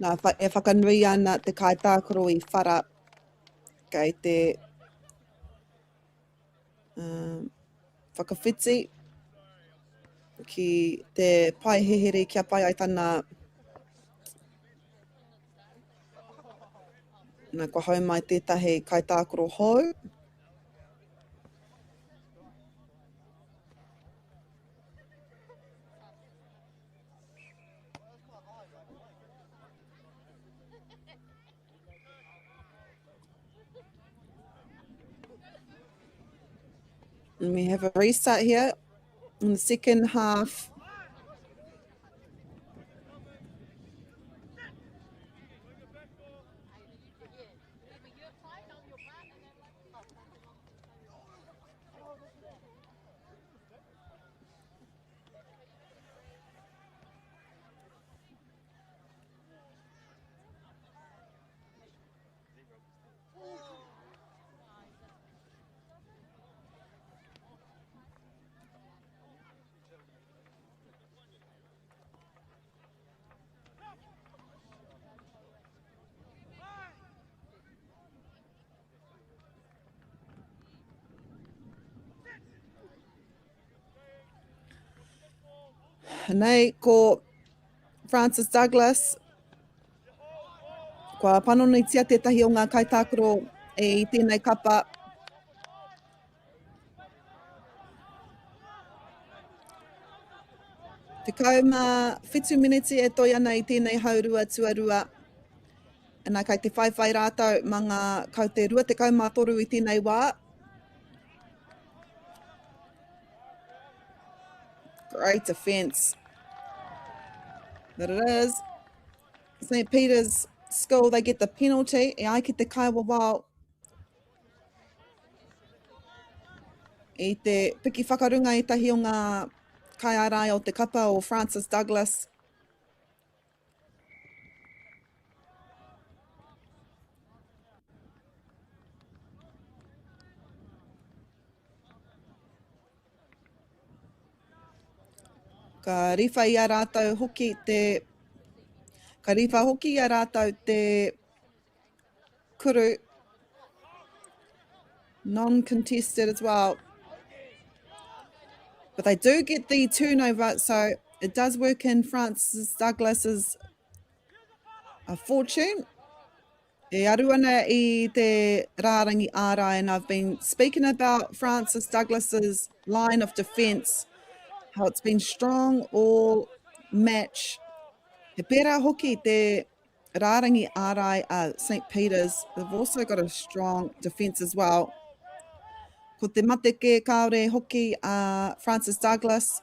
Nā e whakanui ana te kaitākaro I whara kei te whakawhiti ki te paihihiri kia pai ai tana nā kua hau mai tētahi kaitākaro hou. And we have a restart here in the second half. Nei, ko Francis Douglas, kua panonitia tētahi o ngā kaitākaro e tēnei kapa. Te kauma whitu miniti e toi ana i tēnei haurua tuarua. Nā kai te whaiwhai rātau mga kau te rua te kauma toru i tēnei wā. Great defence. But it is. St. Peter's School, they get the penalty. E ai ki te kaiwa wao. I te piki whakarunga i tahi o ngā kaiarai o te kapa o Francis Douglas. Ka riwha i a rātau hoki te... Ka riwha hoki i a rātau te kuru. Non-contested as well. But they do get the turnover, so it does work in Francis Douglas's fortune. E aru ana I te rārangi ārai, and I've been speaking about Francis Douglas's line of defence, how it's been strong all match. He pērā hoki te rārangi ārai at St. Peter's. They've also got a strong defence as well. Ko te mateke kaore hoki a Francis Douglas.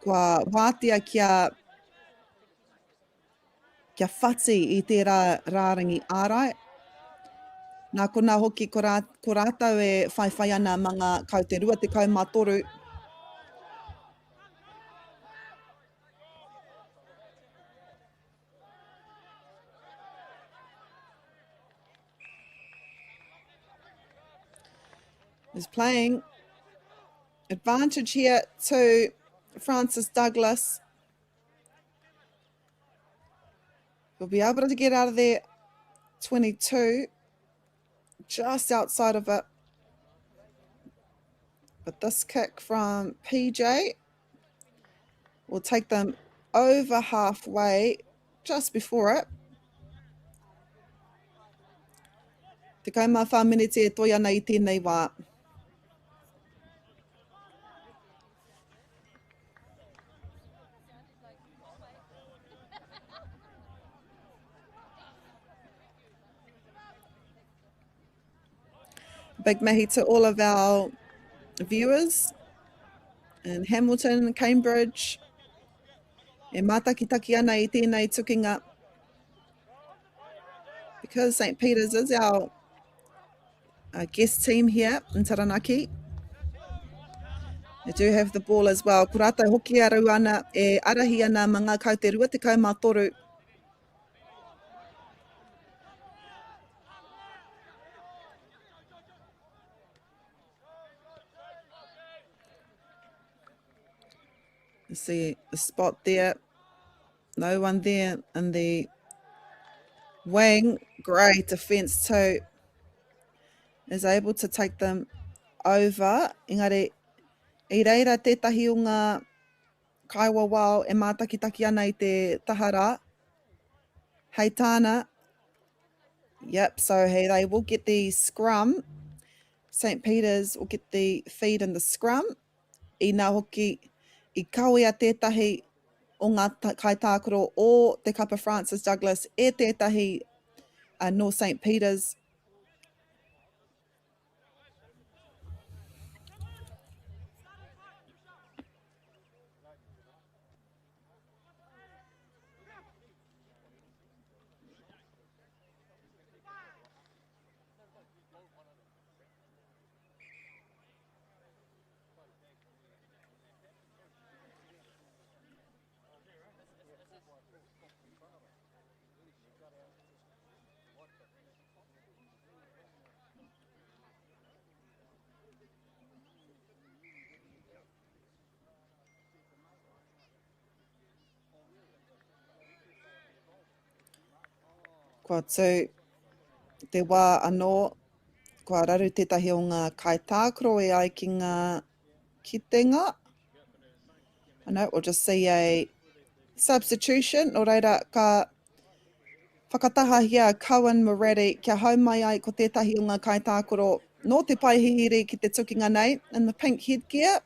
Kua wātia kia whati I tērā rārangi ārai. Nā kona hoki ko rātau e whaiwhai ana mga kau te rua te kaumātoru. Is playing advantage here to Francis Douglas. Will be able to get out of there 22, just outside of it. But this kick from PJ will take them over halfway, just before it. Te kaumawha minute e toi ana I tēnei wā. Big mahi to all of our viewers in Hamilton, Cambridge. E mātakitaki ana I tēnei tukinga. Because St. Peter's is our guest team here in Taranaki. They do have the ball as well. Ko rātou hoki aru ana e arahi ana mga kau te rua te kaumātoru. You see the spot there. No one there in the wing. Great defence too. Is able to take them over. Engari, I reira tētahi o ngā kaiwa wao e mātakitaki ana I te tahara. Hei tāna. Yep, so hey, they will get the scrum. St. Peter's will get the feed in the scrum. I nā hoki I kawea tētahi o ngā kaitākaro o te kapa Francis Douglas e tētahi no St. Peter's. Kua tū te wā anō, kua raru tētahi o ngā kaitākaro e ai ki ngā kitenga. I know we'll just see a substitution. Nō reira, ka whakataha hia Cohen Moretti kia hau mai ai ko tētahi o ngā kaitākoro nō te paihihiri ki te tukinga nei in the pink headgear.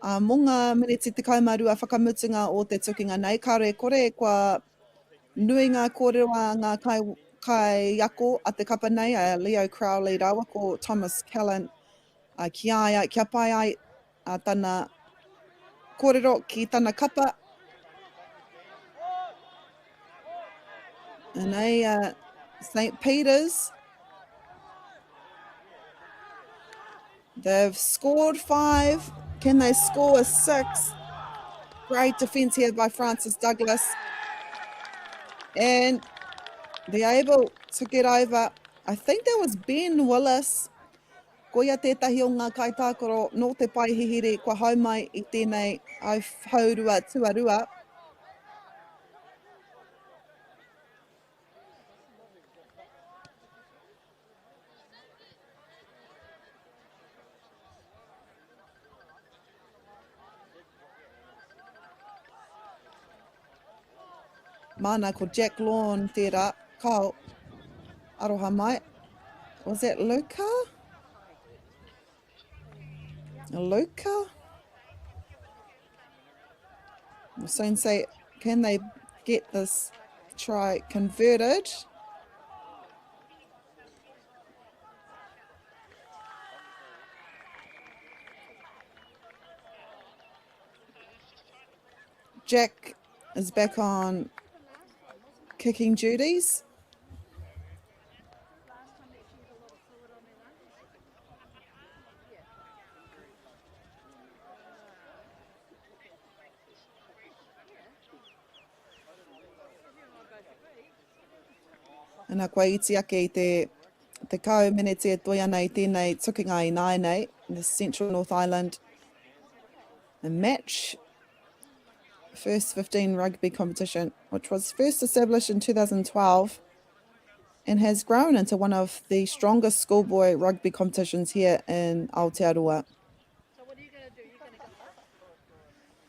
Mō ngā miniti te kaumarua whakamutunga o te tukinga nei, kare kore kua nui ngā kōrewa ngā kai ako a te kapa nei, Leo Crowley rawa ko Thomas Callan, kia pai ai tana kōrero ki tana kapa. And St. Peter's, they've scored 5. Can they score a 6? Great defence here by Francis Douglas. And they're able to get over, I think that was Ben Willis. Koia tētahi o ngā kaitākoro nō te paihihiri kua haumai I tēnei au haurua tuarua. Mana ko Jack Lawn tērā, kau aroha mai. Was that Luca? Luca? We'll soon see, can they get this try converted? Jack is back on kicking duties. Nā koe iti ake I te kau meneti e toia nei tēnei tukinga I nai nei, the Central North Island. The match, first 15 rugby competition, which was first established in 2012 and has grown into one of the strongest schoolboy rugby competitions here in Aotearoa.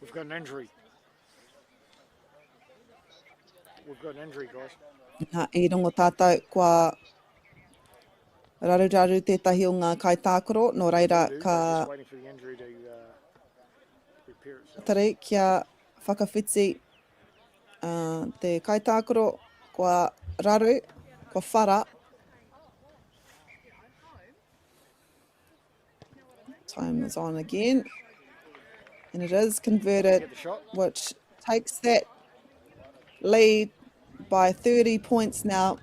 We've got an injury. We've got an injury, guys. Nā I rongo tātou kua raru tētahi o ngā kaitākoro, nō reira ka tari kia whakawhiti te kaitākoro kua raru, kua whara. Time is on again. And it is converted, which takes that lead by 30 points now.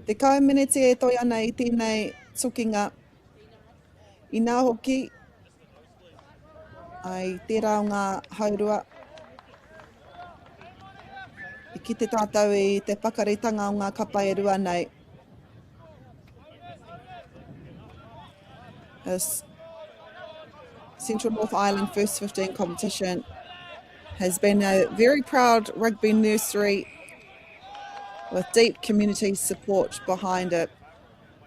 Te kau miniti e toi ana I tēnei tukinga. I nā hoki, ai tērā o ngā haurua. I ki te tātou I te whakaritanga o ngā kapa e rua nei. This Central North Island First 15 competition has been a very proud rugby nursery with deep community support behind it.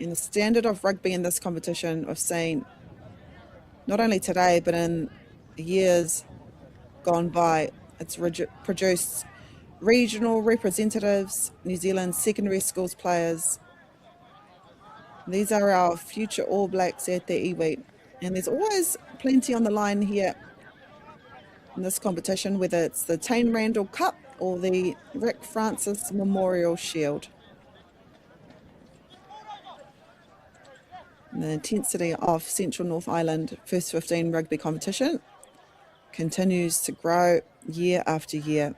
And the standard of rugby in this competition we've seen not only today but in years gone by. It's produced regional representatives, New Zealand Secondary Schools players. These are our future All Blacks at the iwi. And there's always plenty on the line here in this competition, whether it's the Tane Randall Cup or the Rick Francis Memorial Shield. And the intensity of Central North Island First 15 rugby competition continues to grow year after year.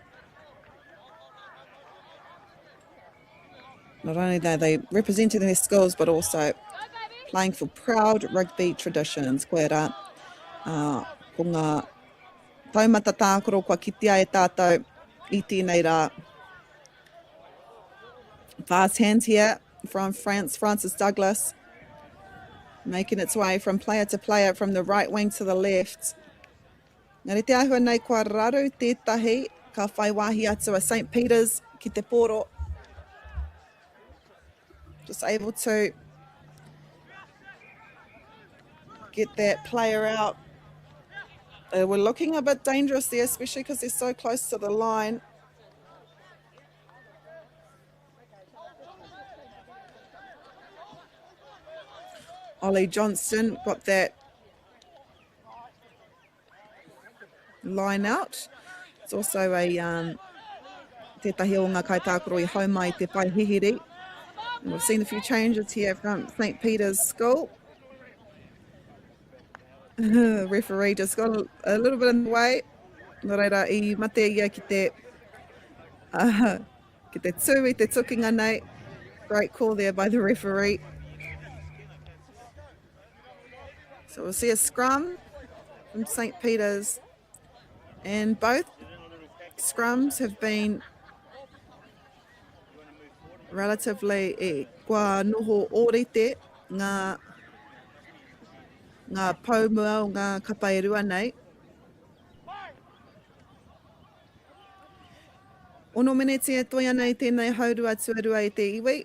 Not only are they representing their schools, but also playing for proud rugby traditions. Koe rā, ko ngā taumata tākoro kua kitea e tātou I tēnei rā. Fast hands here from Francis Douglas, making its way from player to player, from the right wing to the left. Ngari te ahua nei kua raru tētahi, ka whai wāhi atu a St. Peter's ki te poro. Just able to get that player out They were looking a bit dangerous there, especially because they're so close to the line. Ollie Johnston got that line out. It's also a tētahi o ngā kaitākaro I haumai te pai hihiri. And we've seen a few changes here from St. Peter's School. Referee just got a little bit in the way. Nō reira, I mate ia ki te tū I te tukinga nei. Great call there by the referee. So we'll see a scrum from St. Peter's. And both scrums have been relatively kua noho orite ngā paumua o ngā kapairua nei. Ono minute e toi ana I tēnei haurua tuarua I te iwi.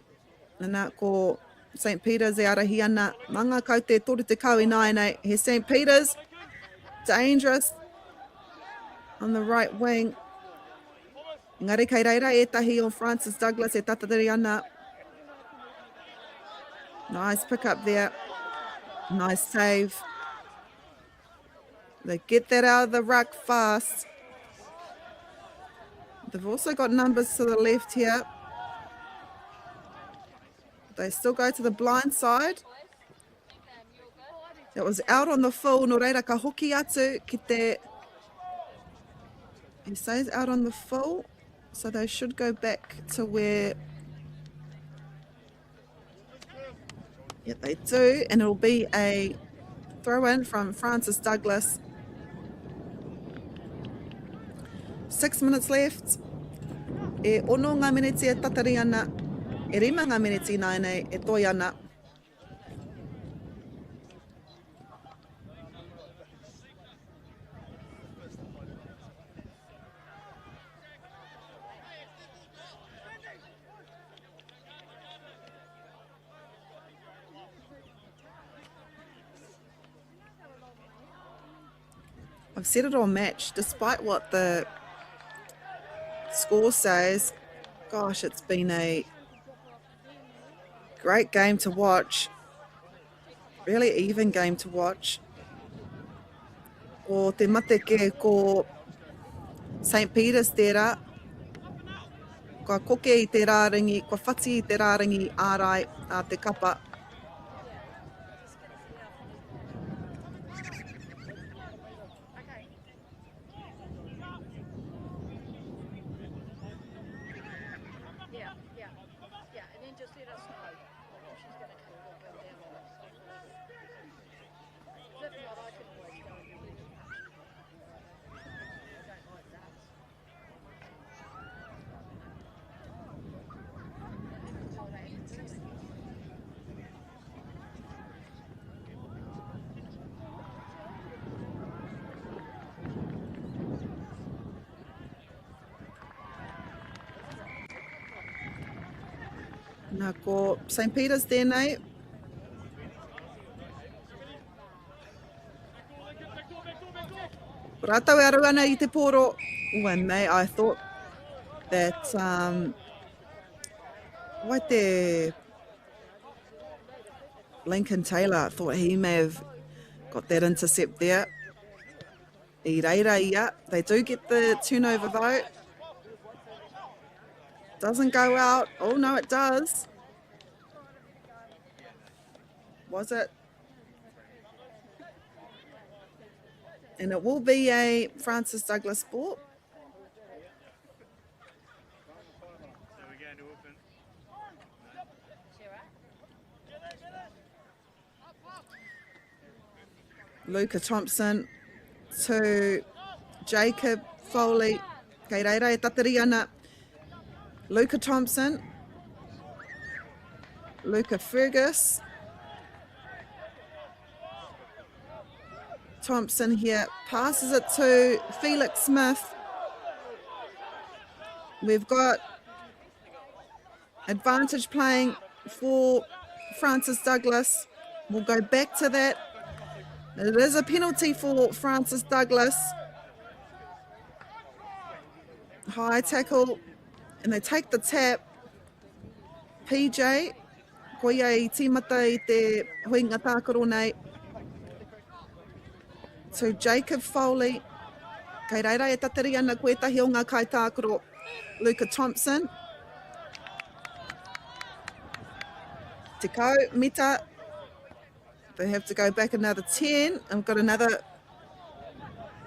Nā ko St. Peter's e arahi ana. Manga kau te toru te kau I nai nei. He St. Peter's, dangerous on the right wing. Engari kei reira e tahi o Francis Douglas e tatatari ana. Nice pick up there. Nice save. They get that out of the ruck fast. They've also got numbers to the left here. They still go to the blind side. It was out on the full. No reira ka hoki atu ki te... He stays out on the full. So they should go back to where... Yeah, they do. And it'll be a throw in from Francis Douglas. 6 minutes left. E ono ngā minute e tatari ana. E rima ngā minute nai nei e toi ana. I've said it all match, despite what the score says. Gosh, it's been a great game to watch. Really even game to watch. Ko te mateke ko St. Peter's tērā. Kua koke I te rāringi, kua whati I te rāringi ārai a te kapa. Nā ko St. Peter's tēnei. Rātau e aru ana I te pōro. Oh, and mate, I thought that wai te Lincoln Taylor, I thought he may have got that intercept there. I reira ia. They do get the turnover though. Doesn't go out. Oh no, it does. Was it? And it will be a Francis Douglas sport. Luca Thompson to Jacob Foley. Kei reira e tatari ana. Luca Thompson. Luca Fergus. Thompson here passes it to Felix Smith. We've got advantage playing for Francis Douglas. We'll go back to that. It is a penalty for Francis Douglas. High tackle, and they take the tap. PJ, koia I tīmata I te huinga tākaro nei. To Jacob Foley. Kei reira e tatari ana koetahi o ngā kai tākaro. Luca Thompson. Tekau, Mita. They have to go back another 10. I've got another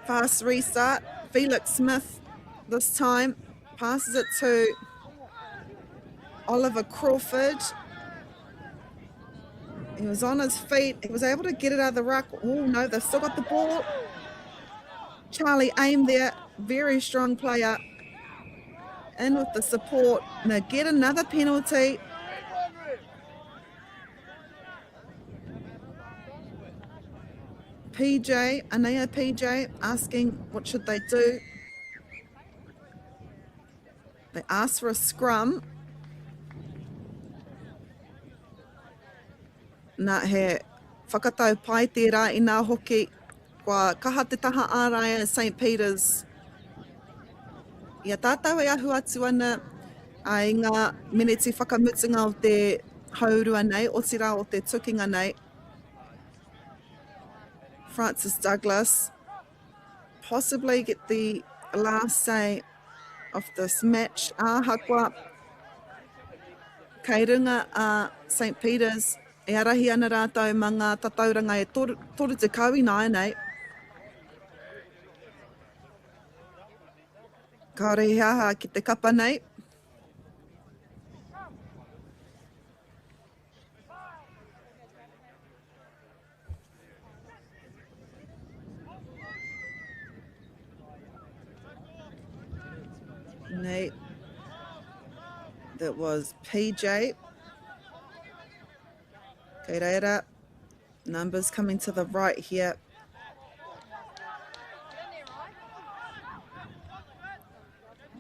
fast restart. Felix Smith this time passes it to Oliver Crawford. He was on his feet. He was able to get it out of the ruck. Oh, no, they've still got the ball. Charlie Aim there. Very strong player. In with the support. And they get another penalty. PJ, Anea PJ, asking what should they do. They asked for a scrum. Nā he whakatau pai tērā I nā hoki. Kua kaha te taha āraia St. Peter's. Ia tātou e ahu atu ana ai ngā meneti whakamutunga o te haurua nei, o te rā o te tukinga nei. Francis Douglas possibly get the last say of this match. Hakua kei runga a St. Peter's e arahi ana rātou ma ngā tatauranga e toru te kaui nai nei. Kaore he aha ki te kapa nei. Nate, that was PJ. Kei reira, numbers coming to the right here.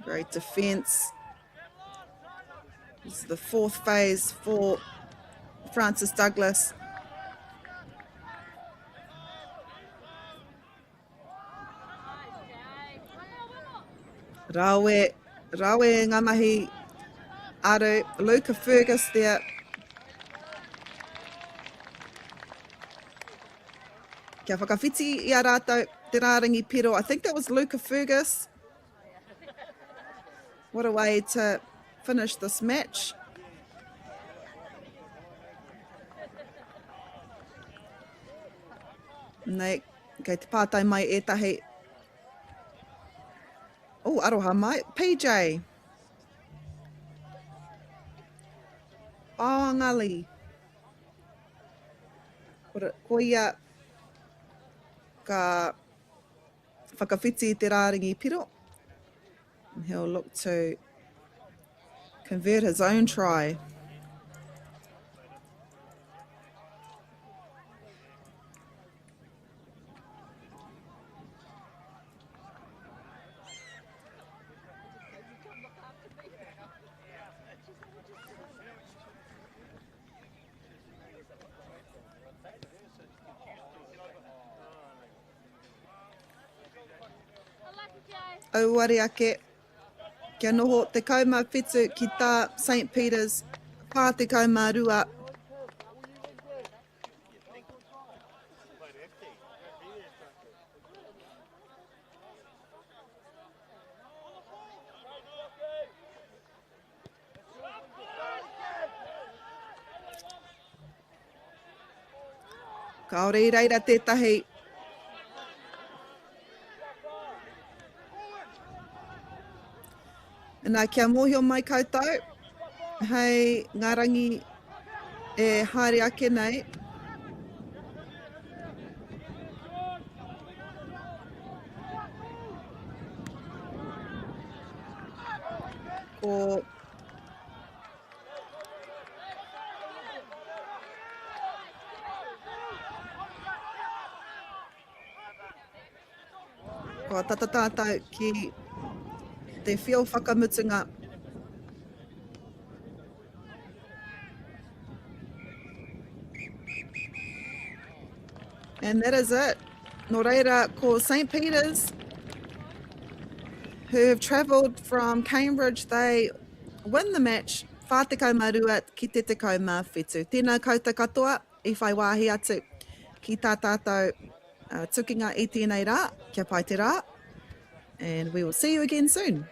Great defence. This is the fourth phase for Francis Douglas. Rawe ngā mahi aru. Luca Fergus there. Kia whakawhiti I a rātou te rārangi pero. I think that was Luca Fergus. What a way to finish this match. Nei, kei te pātai mai etahi. Oh, aroha mai. PJ. Paongali. Ko ia ka whakawhiti te rāringi piro. And he'll look to convert his own try. Auare ake, kia noho te kaumā whetū ki tā St. Peter's, pā te kaumā rua. Kaore I reira tētahi. Nā kia mōhio mai koutou, hei ngā rangi e haere ake nei. Ko tatatātau ki te whio whakamutunga. And that is it. Nō reira, ko St. Peter's, who have travelled from Cambridge, they win the match, whātekau marua ki te tekau mā whetū. Tēnā koutou katoa, I whai wāhi atu ki tā tātou tukinga I tēnei rā, kia pai te rā, and we will see you again soon.